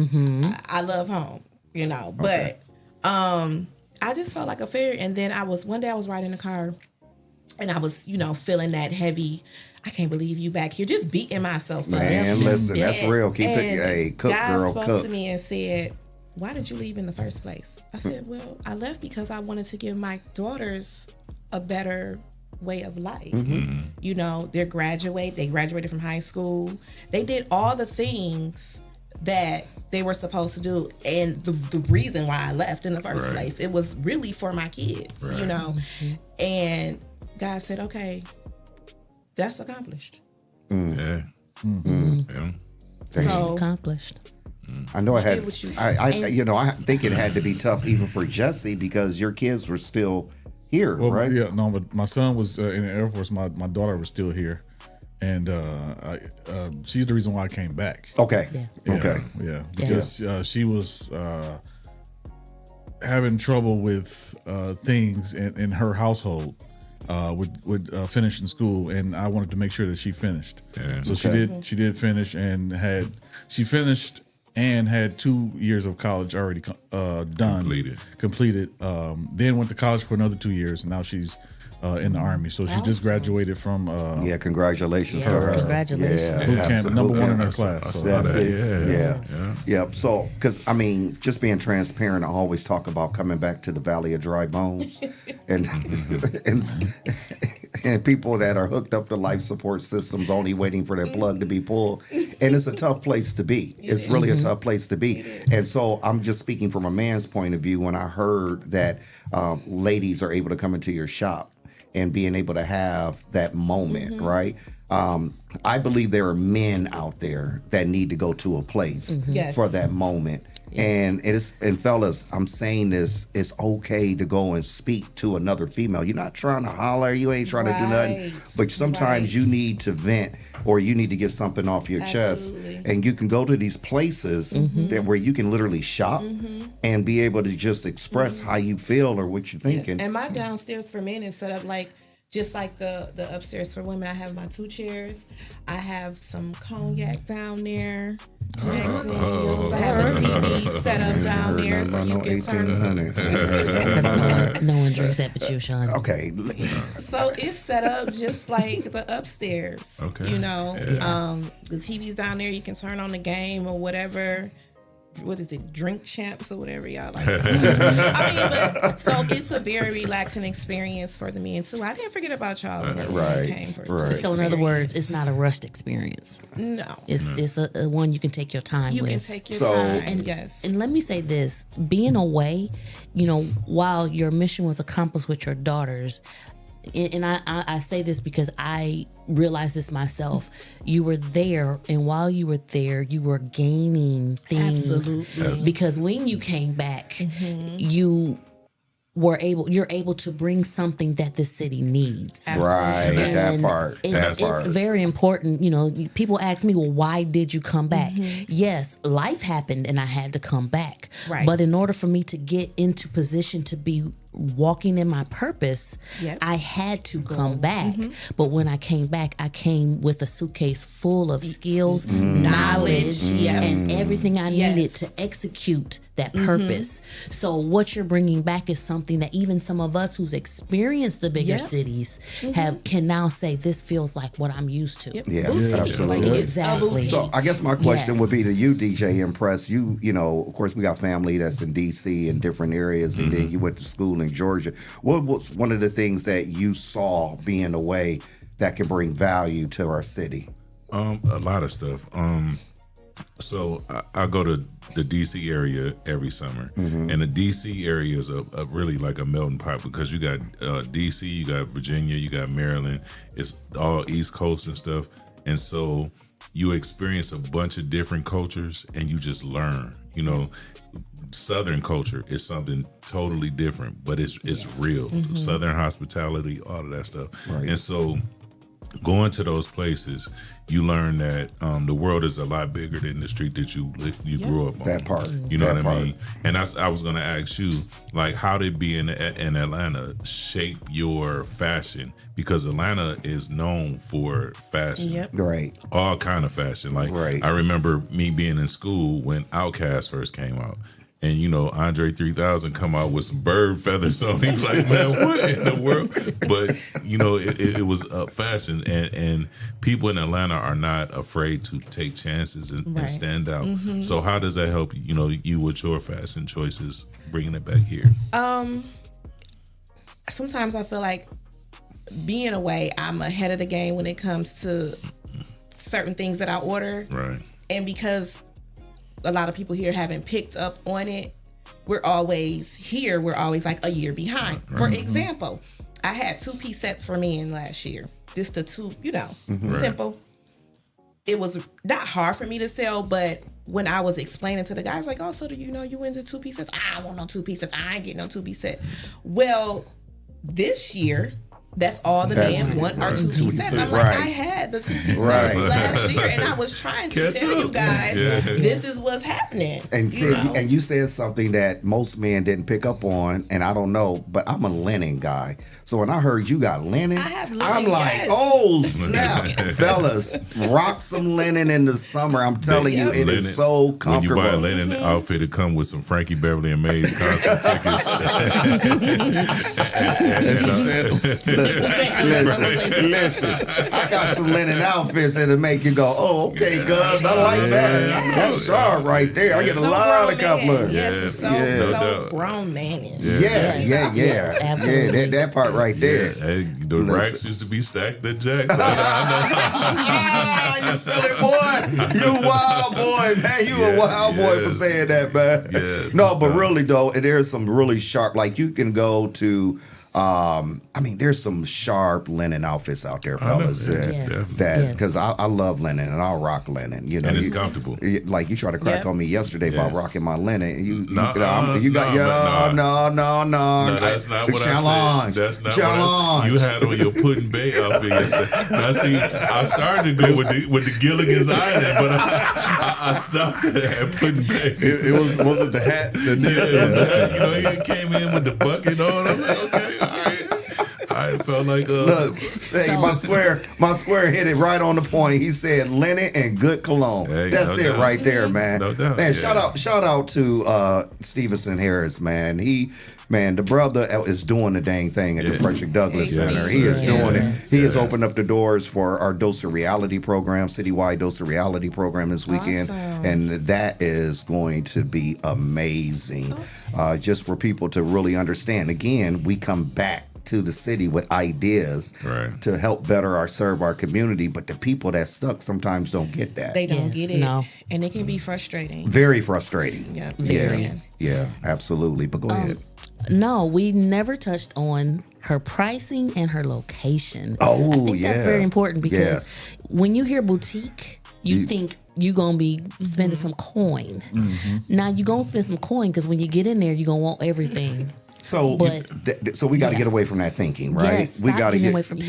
O: I love home, you know, but I just felt like a failure. And then one day I was riding in the car and I was, you know, feeling that heavy, I can't believe you back here, just beating myself up.
H: Man, listen, that's real. Keep it, hey, cook,
O: God
H: girl,
O: spoke
H: cook.
O: to me and said, why did you leave in the first place? I said, well, I left because I wanted to give my daughters a better way of life. You know, they graduated from high school. They did all the things that they were supposed to do, and the reason why I left in the first place, it was really for my kids, you know. And God said, okay, that's accomplished.
J: Yeah.
O: So
I: accomplished.
H: I know I think it had to be tough even for Jesse because your kids were still here, right?
F: Yeah, no, but my son was in the Air Force. My daughter was still here. And she's the reason why I came back.
H: Okay.
F: Yeah. Because she was having trouble with things in her household with finishing school, and I wanted to make sure that she finished.
J: Yeah.
F: So she did finish and finished and had 2 years of college already done. Completed. Then went to college for another 2 years, and now she's in the Army. So she just graduated from
H: congratulations to
I: Yes,
H: her.
I: congratulations.
F: Boot camp, number one in her class.
H: That's it. Yeah. So, because I mean, just being transparent, I always talk about coming back to the Valley of Dry Bones, and and people that are hooked up to life support systems, only waiting for their plug to be pulled, and it's a tough place to be. It's really a tough place to be. And so, I'm just speaking from a man's point of view when I heard that ladies are able to come into your shop and being able to have that moment, right? I believe there are men out there that need to go to a place for that moment. And fellas, I'm saying this, it's okay to go and speak to another female. You're not trying to holler, you ain't trying to do nothing. But sometimes you need to vent or you need to get something off your chest. And you can go to these places that where you can literally shop and be able to just express how you feel or what you're thinking.
O: And my downstairs for men is set up just like the upstairs for women. I have my 2 chairs. I have some cognac down there. Jack Daniels. I have a TV set up down there so you can turn.
I: Because no one drinks that but you, Sean.
H: Okay.
O: So it's set up just like the upstairs.
J: Okay.
O: You know, the TV's down there. You can turn on the game or whatever. What is it? Drink Champs or whatever y'all like. So it's a very relaxing experience for the men too. I didn't forget about y'all when you came for
I: So in other words, it's not a rushed experience.
O: No.
I: It's a one you can take your time with.
O: You can take your time.
I: And,
O: yes.
I: And let me say this, being away, you know, while your mission was accomplished with your daughters, and I say this because I realized this myself. You were there, and while you were there, you were gaining things.
O: Absolutely. Yes.
I: Because when you came back, you're able to bring something that the city needs.
H: Right, that part.
I: It's very important. You know, people ask me, well, why did you come back? Yes, life happened and I had to come back.
O: Right.
I: But in order for me to get into position to be walking in my purpose, I had to come back. But when I came back, I came with a suitcase full of skills, knowledge, and everything I needed to execute that purpose. So what you're bringing back is something that even some of us who's experienced the bigger cities can now say, this feels like what I'm used to.
H: Absolutely.
I: Exactly.
H: So I guess my question would be to you, DJ Impress. You know, of course, we got family that's in D.C. and different areas, and then you went to school in Georgia. What was one of the things that you saw being away that can bring value to our city?
J: A lot of stuff. So I go to the DC area every summer, and the DC area is a really like a melting pot because you got DC, you got Virginia, you got Maryland. It's all East Coast and stuff, and so you experience a bunch of different cultures, and you just learn. You know, Southern culture is something totally different, but it's real. Southern hospitality, all of that stuff, and so. Going to those places, you learn that the world is a lot bigger than the street that you grew up on.
H: That part.
J: You know what I mean? And I was going to ask you, like, how did being in Atlanta shape your fashion? Because Atlanta is known for fashion.
H: Right.
J: All kind of fashion. Like, I remember me being in school when Outkast first came out. And, you know, Andre 3000 come out with some bird feathers on. He was like, man, what in the world? But, you know, it was fashion. And people in Atlanta are not afraid to take chances and stand out. So how does that help, you know, you with your fashion choices, bringing it back here?
O: Sometimes I feel like being away, I'm ahead of the game when it comes to certain things that I order.
J: Right.
O: And because a lot of people here haven't picked up on it, we're always like a year behind. For example, I had 2-piece sets for men last year. Just the two, you know, simple. It was not hard for me to sell, but when I was explaining to the guys, like, oh, so do you know you into 2-piece sets? I don't want no 2-piece sets. I ain't getting no 2-piece set. Well, this year, that's all the men want are 2-piece sets. I'm like, I had the 2-piece sets last year, and I was trying to tell you guys, this is what's happening.
H: And you said something that most men didn't pick up on, and I don't know, but I'm a linen guy. So when I heard you got linen, I'm like, oh snap, fellas, rock some linen in the summer. I'm telling you, it is so comfortable.
J: When you buy a linen outfit, it come with some Frankie Beverly and Mays concert tickets and some sandals.
H: Listen, I got some linen outfits that'll make you go, oh, okay, cuz, I like that. That's sharp right there. I get a lot of compliments.
O: Yes, so grown man-ish.
H: Yeah.
I: Absolutely.
H: That part right there.
J: Hey, the racks used to be stacked at Jack's.
H: You silly boy. You wild boy, man. You a wild boy for saying that, man. No, but really, though, there's some really sharp, like you can go to, I mean, there's some sharp linen outfits out there, fellas. Because I love linen and I'll rock linen. You know,
J: and it's comfortable.
H: Like you tried to crack on me yesterday about rocking my linen. You got
J: no. That's not what I said. That's not what I said. You had on your Puddin' Bay outfit yesterday. Now, see, I started to go with the Gilligan's Island, but I stopped at Puddin' Bay.
F: Was it the hat?
J: It was the hat. You know, he came in with the bucket on. I was like, okay. I felt like
H: look, hey, my square hit it right on the point. He said linen and good cologne. Hey, that's it right there, man.
J: No doubt.
H: Man, shout out to Stevenson Harris, man. The brother is doing the dang thing at the Frederick Douglass Center. He is doing it. He has opened up the doors for our Dose of Reality program, citywide Dose of Reality program this weekend.
O: Awesome.
H: And that is going to be amazing. Just for people to really understand. Again, we come back to the city with ideas to help serve our community, but the people that stuck sometimes don't get that.
O: They don't get it. No. And it can be frustrating.
H: Very frustrating.
O: Yeah.
H: Yeah, absolutely. But go ahead.
I: No, we never touched on her pricing and her location.
H: Oh,
I: I think that's very important because
H: Yes.
I: when you hear boutique, you think you're going to be spending some coin. Now, you're going to spend some coin because when you get in there, you're going to want everything.
H: So, so we got to get away from that thinking, right?
I: Yes,
H: we got to get
I: away from.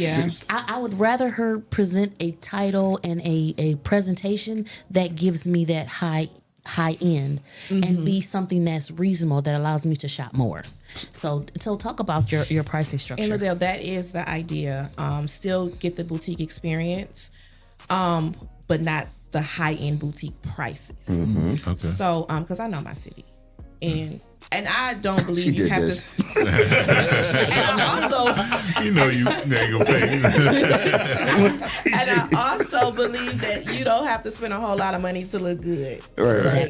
I: I would rather her present a title and a presentation that gives me that high end and be something that's reasonable that allows me to shop more. So talk about your pricing structure.
O: And Liddell, that is the idea. Still get the boutique experience, but not the high end boutique prices.
J: Okay.
O: So, because I know my city, and I don't believe you have
H: this.
O: to. And I also,
J: You know you ain't gonna pay.
O: and I also believe that you don't have to spend a whole lot of money to look good.
H: Right,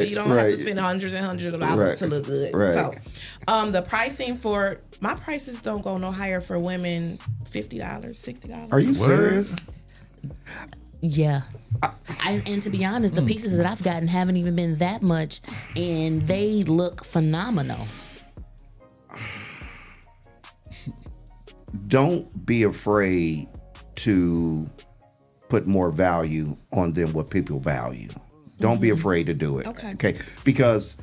O: You don't have to spend hundreds and hundreds of dollars to look good.
H: Right.
O: So, the pricing for my prices don't go no higher for women. $50, $60.
H: Are you serious?
I: Yeah. And to be honest, the pieces that I've gotten haven't even been that much, and they look phenomenal.
H: Don't be afraid to put more value on than what people value. Don't be afraid to do it. Okay. Because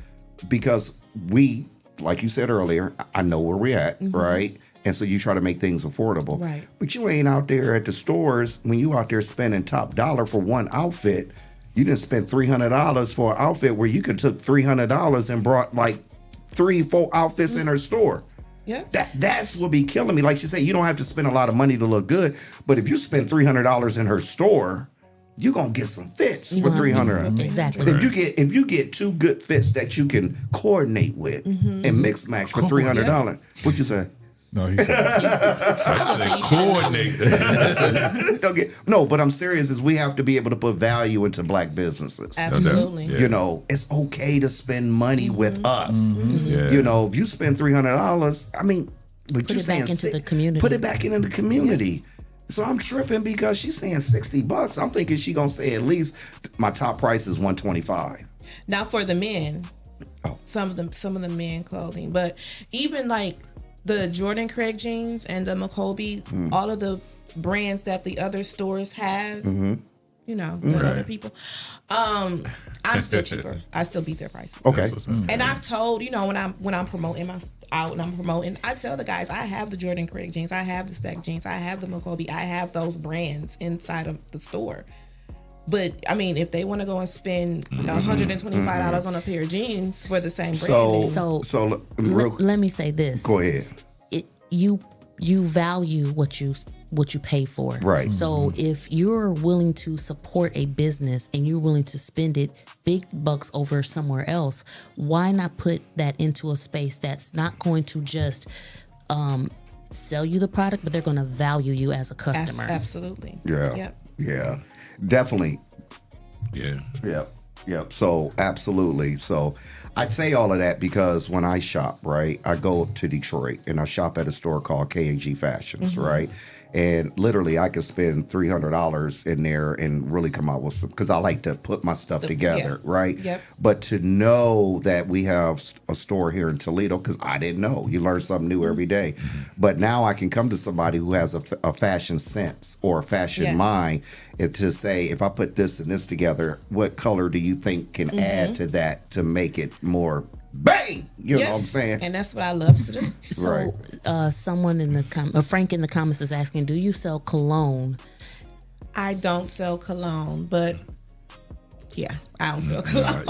H: we, like you said earlier, I know where we're at, right? And so you try to make things affordable.
O: Right.
H: But you ain't out there at the stores when you out there spending top dollar for one outfit. You didn't spend $300 for an outfit where you could took $300 and brought like 3-4 outfits in her store.
O: Yeah.
H: That's what be killing me. Like she said, you don't have to spend a lot of money to look good, but if you spend $300 in her store, you're gonna get some fits for $300.
I: Exactly.
H: If you get 2 good fits that you can coordinate with and mix match for $300, what'd you say?
F: No, he said.
J: I said coordinate.
H: No, but I'm serious. Is we have to be able to put value into black businesses.
O: Absolutely.
H: You know, it's okay to spend money with us.
J: Yeah.
H: You know, if you spend $300, I mean, but
I: Put
H: you're
I: it back
H: saying
I: into the community.
H: Put it back into the community. So I'm tripping because she's saying $60. I'm thinking she gonna say at least my top price is $125.
O: Now for the men, some of the men clothing, but even like the Jordan Craig jeans and the McColby, all of the brands that the other stores have, you know, the other people, I'm still cheaper. I still beat their prices.
H: Okay.
O: And I've told, you know, when I'm promoting out and I'm promoting, I tell the guys, I have the Jordan Craig jeans, I have the Stack jeans, I have the McColby, I have those brands inside of the store. But I mean, if they want to go and spend $125 on a pair of jeans for the same brand,
I: Let me say this.
H: Go ahead.
I: You value what you pay for.
H: Right.
I: So if you're willing to support a business and you're willing to spend it big bucks over somewhere else, why not put that into a space that's not going to just sell you the product, but they're going to value you as a customer.
O: Absolutely.
H: Yeah.
O: Yep.
H: Yeah. Definitely.
J: Yeah.
H: Yep. So absolutely. So I'd say all of that because when I shop, right, I go to Detroit and I shop at a store called K&G Fashions, right? And literally I could spend $300 in there and really come out with some, because I like to put my stuff together, right?
O: Yep.
H: But to know that we have a store here in Toledo, because I didn't know. You learn something new every day. But now I can come to somebody who has a fashion sense or a fashion mind and to say, if I put this and this together, what color do you think can add to that to make it more bang? You know what I'm saying?
O: And that's what I love to do.
I: So, someone in the Frank in the comments is asking, do you sell cologne?
O: I don't sell cologne, but yeah, I don't sell cologne.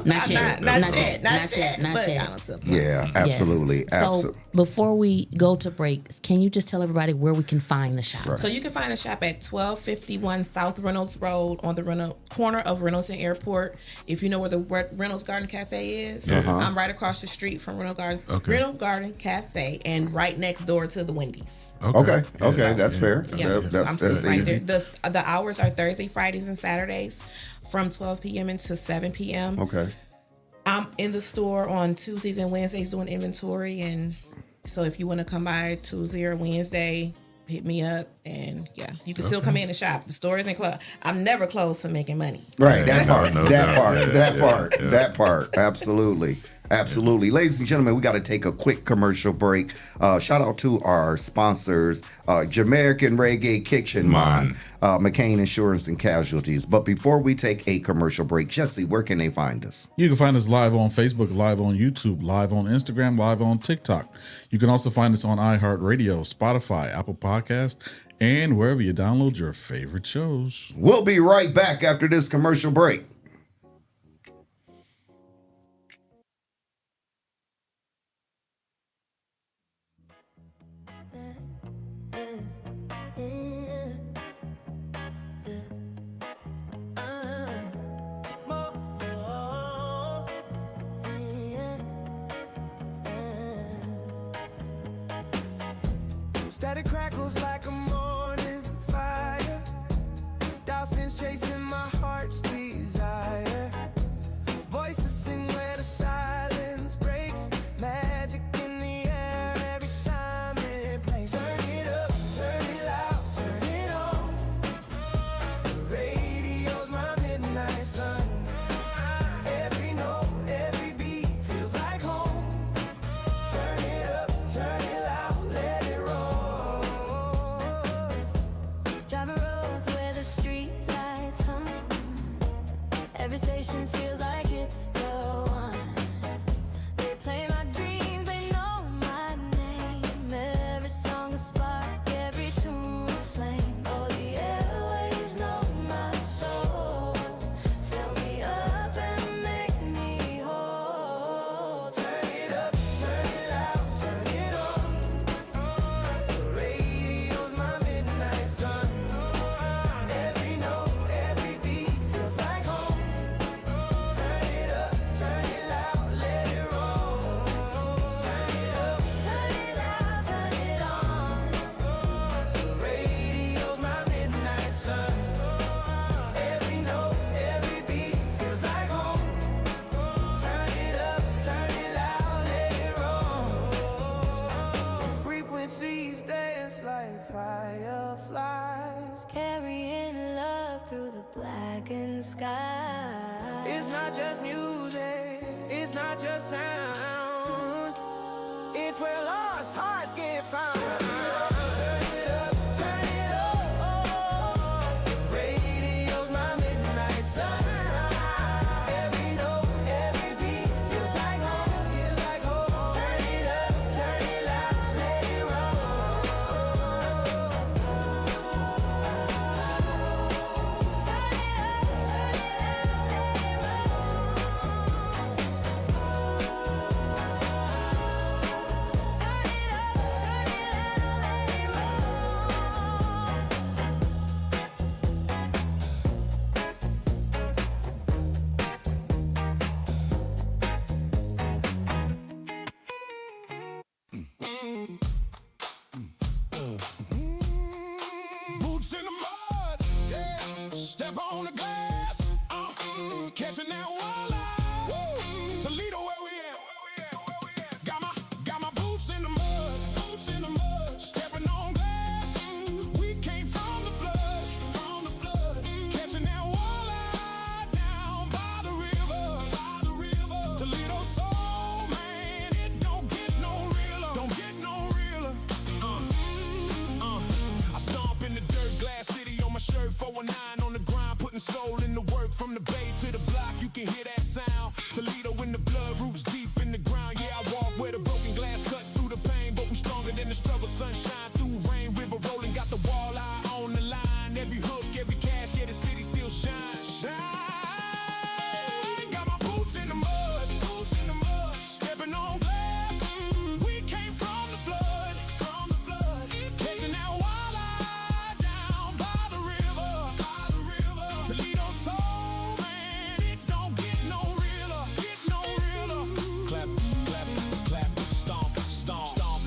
I: Not yet.
O: Not yet.
I: Not yet.
O: I don't sell cologne.
H: Yeah, absolutely.
I: Yes. So before we go to break, can you just tell everybody where we can find the shop?
O: So you can find the shop at 1251 South Reynolds Road on the corner of Reynolds and Airport. If you know where the Reynolds Garden Cafe is, I'm right across the street from Reynolds Garden Cafe and right next door to the Wendy's.
H: Okay, that's fair.
O: Yeah,
H: That's
O: right
H: easy.
O: there. The hours are Thursday, Fridays, and Saturdays from 12 p.m. until 7 p.m.
H: Okay.
O: I'm in the store on Tuesdays and Wednesdays doing inventory, and so if you want to come by Tuesday or Wednesday, hit me up, and you can still come in and shop. The store isn't closed. I'm never closed to making money.
H: Right, that part, absolutely. Absolutely. Ladies and gentlemen, we got to take a quick commercial break. Shout out to our sponsors, Jamaican Reggae Kitchen Man, McCain Insurance and Casualties. But before we take a commercial break, Jesse, where can they find us?
F: You can find us live on Facebook, live on YouTube, live on Instagram, live on TikTok. You can also find us on iHeartRadio, Spotify, Apple Podcasts, and wherever you download your favorite shows.
H: We'll be right back after this commercial break.
B: Static crackles like a morning fire. Dial spins chasing my heart's desire. Voices sing where the silence breaks. Magic in the air every time it plays. Turn it up, turn it loud, turn it on. The radio's my midnight sun. Every note, every beat feels like home. Turn it up, turn it loud, let it roll.
C: Driving roads where the street lights hum. Every station feels like it's the one. They play my dreams, they know my name. Every song a spark, every tune a flame. Oh, the airwaves know my soul. Fill me up and make me whole.
B: Turn it up, turn it loud, turn it on. The radio's my midnight sun. Every note, every beat feels like home. Turn it up, turn it loud, let it roll. Turn it up, turn it loud, turn it on. The radio's my midnight sun. Every note, every beat feels like home. Turn it up, turn it loud, let it roll. Frequencies dance like fireflies.
C: Carrying love through the blackened sky.
B: It's not just music, it's not just sound. It's where lost hearts get found. Turn it up, turn it up. The radio's my midnight sun. Every note, every beat feels like home, feels like home. Turn it up, turn it loud, let it roll.
C: Turn it up, turn it loud, let it
G: Boots in the mud, yeah. Step on the glass, catching that walleye. Woo. Toledo, where we at? Got my boots in the mud, stepping on glass. We came from the flood, catching that walleye down by the river. Toledo soul, man, it don't get no realer, I stomp in the dirt, Glass City on my shirt, 419 on the grind, putting soul in the work. From the bay to the block, you can hear that sound. Toledo in the blood, roots deep in the ground. Yeah, I walk where the broken glass cut through the pain, but we stronger than the struggle. Sunshine through rain, river rolling, got the walleye on the line. Every hook, every cash, yeah, the city still shine. Got my boots in the mud, stepping on glass. We came from the flood, catching that walleye down by the river. Toledo soul, man, it don't get no realer, Clap, stomp,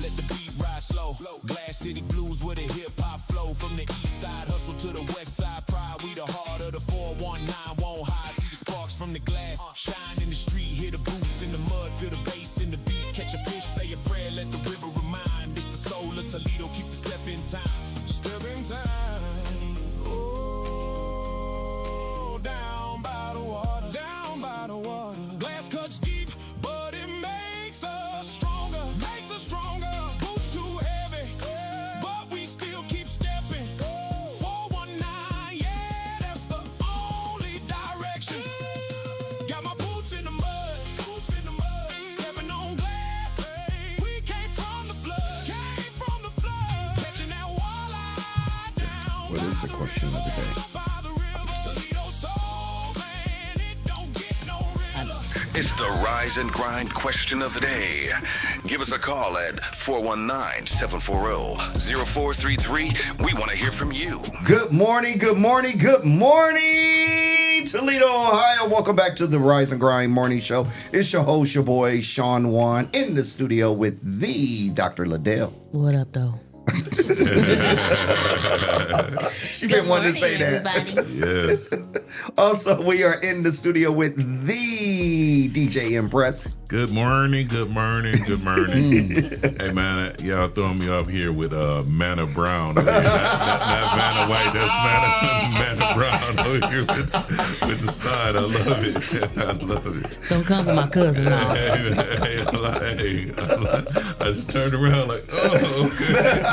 G: let the beat ride slow. Glass City blues with a hip hop flow. From the east side, hustle to the west side, pride. We the heart of the 419, won't hide. See the sparks from the glass, shine in the street. Hear the boots in the mud, feel the bass in the beat. Catch a fish, say a prayer, let the river remind. It's the soul of Toledo, keep the step in time. Step in time. Oh, down by the water. Glass cuts deep, but it
R: It's the Rise and Grind question of the day. Give us a call at 419-740-0433. We want to hear from you.
H: Good morning, good morning, good morning, Toledo, Ohio. Welcome back to the Rise and Grind Morning Show. It's your host, your boy, Sean Juan, in the studio with the Dr. Liddell.
I: What up, though?
H: She been wanting to say that.
J: Yes.
H: Also, we are in the studio with the DJ Impress.
J: Good morning, good morning, good morning. Hey, man, y'all throwing me off here with Manna Brown. Not Vanna White, that's Manna Brown over here with the sign. I love it. I love it.
I: Don't come for my cousin, no.
J: I just turned around like, oh, okay.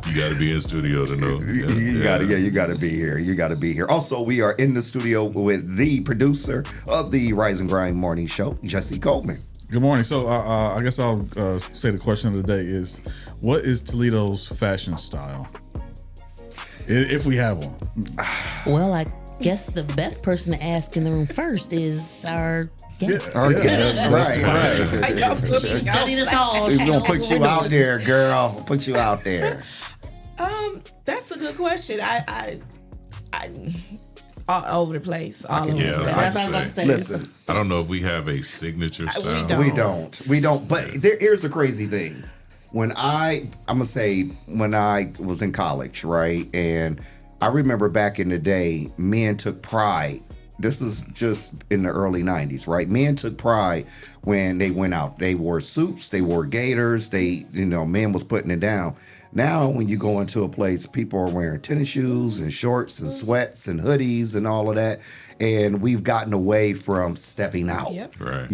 J: You got to be in studio to know.
H: You got to be here. You got to be here. Also, we are in the studio with the producer of the Rise and Grind Morning Show, Jesse Coleman.
F: Good morning. So I guess I'll say the question of the day is, what is Toledo's fashion style? If we have one.
I: Well, I guess the best person to ask in the room first is our guest.
H: Our guest, right.
I: She studied us all.
H: We're going to put you out there, girl. Put you out there.
O: That's a good question. I all over the place. All over the place.
I: That's what I was about to say.
H: Listen,
J: I don't know if we have a signature style.
H: We don't. But here's the crazy thing. When I'm gonna say when I was in college, right, and I remember back in the day, men took pride. This is just in the early 90s, right? Men took pride when they went out. They wore suits, they wore gaiters, men was putting it down. Now, when you go into a place, people are wearing tennis shoes and shorts and sweats and hoodies and all of that. And we've gotten away from stepping out.
O: Yep.
J: Right.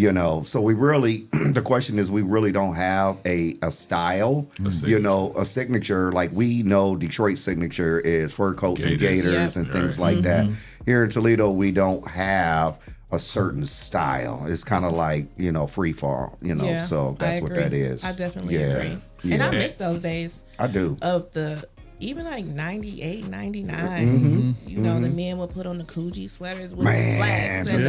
H: So we really, the question is, we really don't have a style, a signature. Like we know Detroit signature is fur coats and gaiters and things like that. Here in Toledo, we don't have a certain style. It's kind of like, free fall, so that's what that is.
O: I definitely agree. And I miss those days.
H: I do.
O: Of even like 98, 99, the men would put on the Coogee sweaters with the slacks and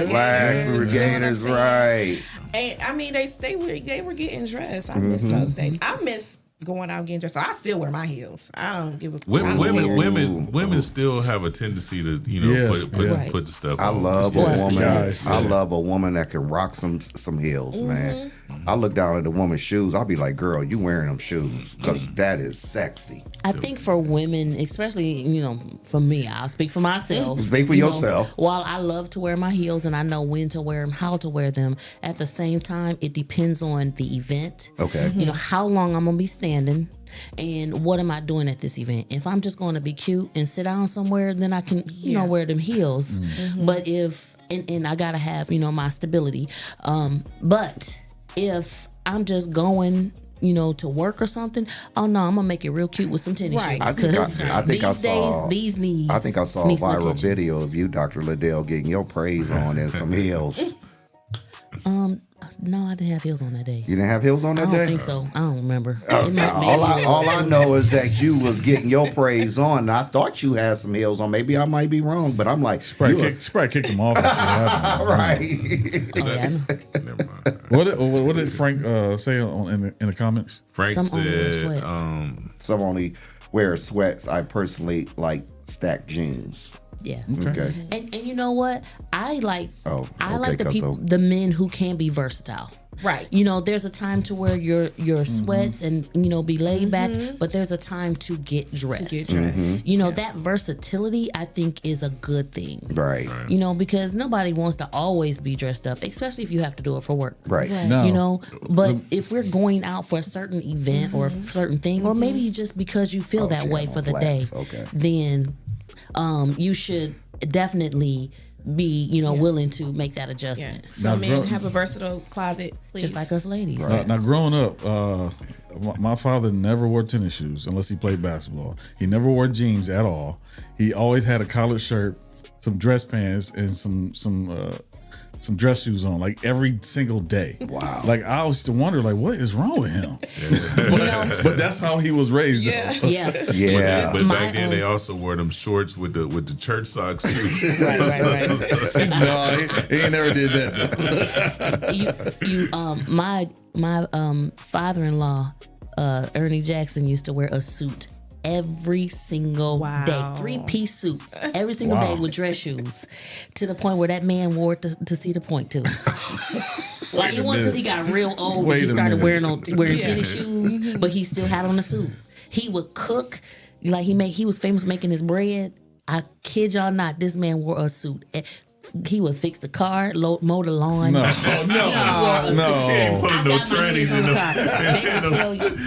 O: the
H: gators, right.
O: And I mean, they were getting dressed. I miss those days. I miss going out and getting dressed. So I still wear my heels. I don't give a
J: Women still have a tendency to put the stuff on.
H: I love a woman that can rock some heels, man. I look down at the woman's shoes. I'll be like, girl, you wearing them shoes because that is sexy.
I: I think for women, especially, for me, I'll speak for myself.
H: Speak for yourself.
I: While I love to wear my heels and I know when to wear them, how to wear them, at the same time, it depends on the event.
H: Okay.
I: How long I'm going to be standing and what am I doing at this event. If I'm just going to be cute and sit down somewhere, then I can, wear them heels. But if, and I got to have, my stability. But if I'm just going, to work or something, I'm gonna make it real cute with some tennis shoes.
H: I think I saw a viral video of you, Dr. Liddell, getting your praise on in some heels.
I: No, I didn't have heels on that day.
H: You didn't have heels on that day?
I: I don't think so. I don't remember.
H: All I know is that you was getting your praise on. And I thought you had some heels on. Maybe I might be wrong, but I'm like,
F: she probably kicked them off.
H: Right.
J: Never mind.
F: What did Frank say in the comments?
J: Frank said,
H: some only wear sweats. I personally like stacked jeans.
I: Yeah.
H: Okay.
I: And you know what? I like
H: the
I: the men who can be versatile.
O: Right.
I: There's a time to wear your sweats and be laid back, but there's a time to get dressed. That versatility I think is a good thing.
H: Right.
I: Because nobody wants to always be dressed up, especially if you have to do it for work.
H: Right.
F: No.
I: But if we're going out for a certain event or a certain thing, or maybe just because you feel that way for the day, then you should definitely be, willing to make that adjustment.
O: Yeah. Some men have a versatile closet, please.
I: Just like us ladies.
F: Now, growing up, my father never wore tennis shoes unless he played basketball. He never wore jeans at all. He always had a collared shirt dress pants and some dress shoes on, like every single day.
H: Wow.
F: Like I always used to wonder, like, what is wrong with him? But that's how he was raised.
O: Yeah.
F: Though.
H: Yeah.
J: But back then they also wore them shorts with the church socks too.
O: Right.
F: No, he ain't never did that.
I: My father-in-law, Ernie Jackson, used to wear a suit every single day, 3-piece suit every single day with dress shoes, to the point where that man wore it to see the point too. Like it wasn't until he got real old that he started wearing tennis shoes, but he still had on a suit. He would cook, like he was famous making his bread. I kid y'all not, this man wore a suit. He would fix the car, mow the lawn.
J: No. He ain't putting no trannies in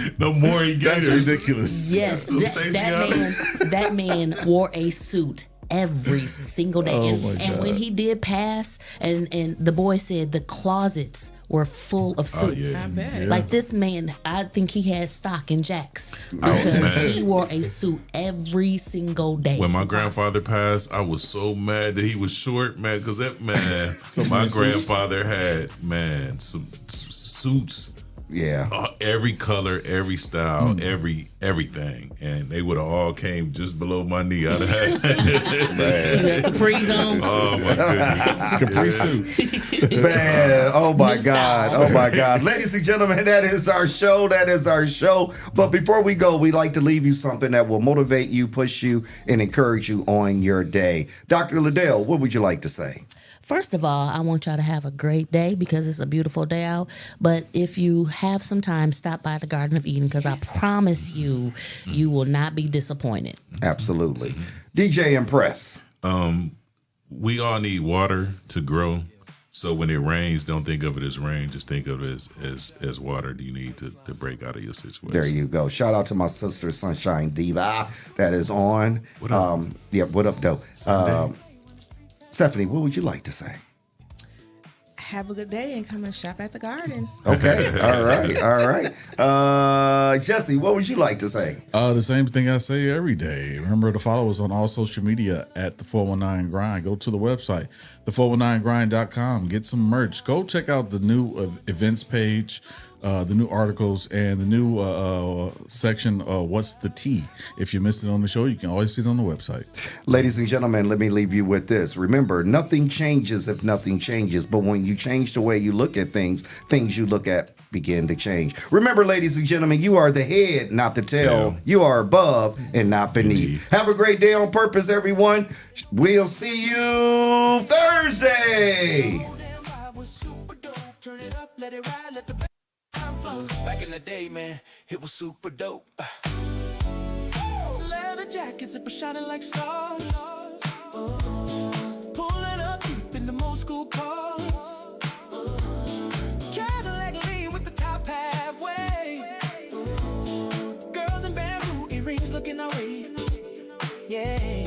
J: them. No more he got.
F: That's ridiculous.
I: Yes, that man wore a suit every single day. And when he did pass, and the boy said the closets were full of suits. Like this man, I think he had stock in Jack's because he wore a suit every single day.
J: When my grandfather passed, I was so mad that he was short, man, because that man, my grandfather had, some suits.
H: Yeah.
J: Every color, every style, everything. And they would have all came just below my knee. I'd have had
I: Capris on.
J: Oh my goodness.
F: Capri suit.
H: Man, oh my God. Oh my God. Ladies and gentlemen, that is our show. But before we go, we like to leave you something that will motivate you, push you, and encourage you on your day. Dr. Liddell, what would you like to say?
I: First of all, I want y'all to have a great day because it's a beautiful day out. But if you have some time, stop by the Garden of Eden because I promise you, you will not be disappointed.
H: Absolutely. DJ Impress.
J: We all need water to grow. So when it rains, don't think of it as rain. Just think of it as water you need to break out of your situation.
H: There you go. Shout out to my sister, Sunshine Diva, that is on.
J: What up?
H: What up, though? Stephanie, what would you like to say?
O: Have a good day and come and shop at the garden.
H: Okay. All right. Jesse, what would you like to say?
F: The same thing I say every day. Remember to follow us on all social media at the 419 Grind. Go to the website, the419grind.com. Get some merch. Go check out the new events page, the new articles, and the new section, What's the Tea? If you missed it on the show, you can always see it on the website.
H: Ladies and gentlemen, let me leave you with this. Remember, nothing changes if nothing changes. But when you change the way you look at things you look at begin to change. Remember, ladies and gentlemen, you are the head, not the tail. You are above and not beneath. Have a great day on purpose, everyone. We'll see you Thursday.
A: Back in the day, man, it was super dope. Leather jackets that were shining like stars. Pulling up deep in the old school cars. Cadillac lean with the top halfway. Girls in bamboo earrings looking our way. Yeah.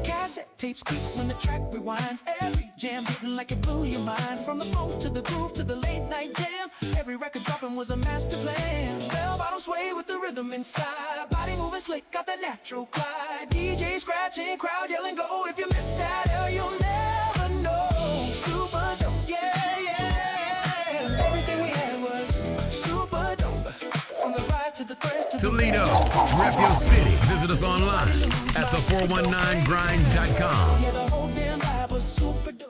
A: Cassette tapes keep when the track rewinds. Every jam hitting like it blew your mind. From the phone to the groove to the late night jam. Every record dropping was a master plan. Bell bottom sway with the rhythm inside. Body moving slick, got the natural glide. DJ scratching, crowd yelling go. If you miss that L, you'll never know. Super dope, yeah. Everything we had was super dope. From the rise to the thresh to
S: Toledo, rep your city. Visit us online at the419grind.com.
A: Yeah, the whole damn vibe was super dope.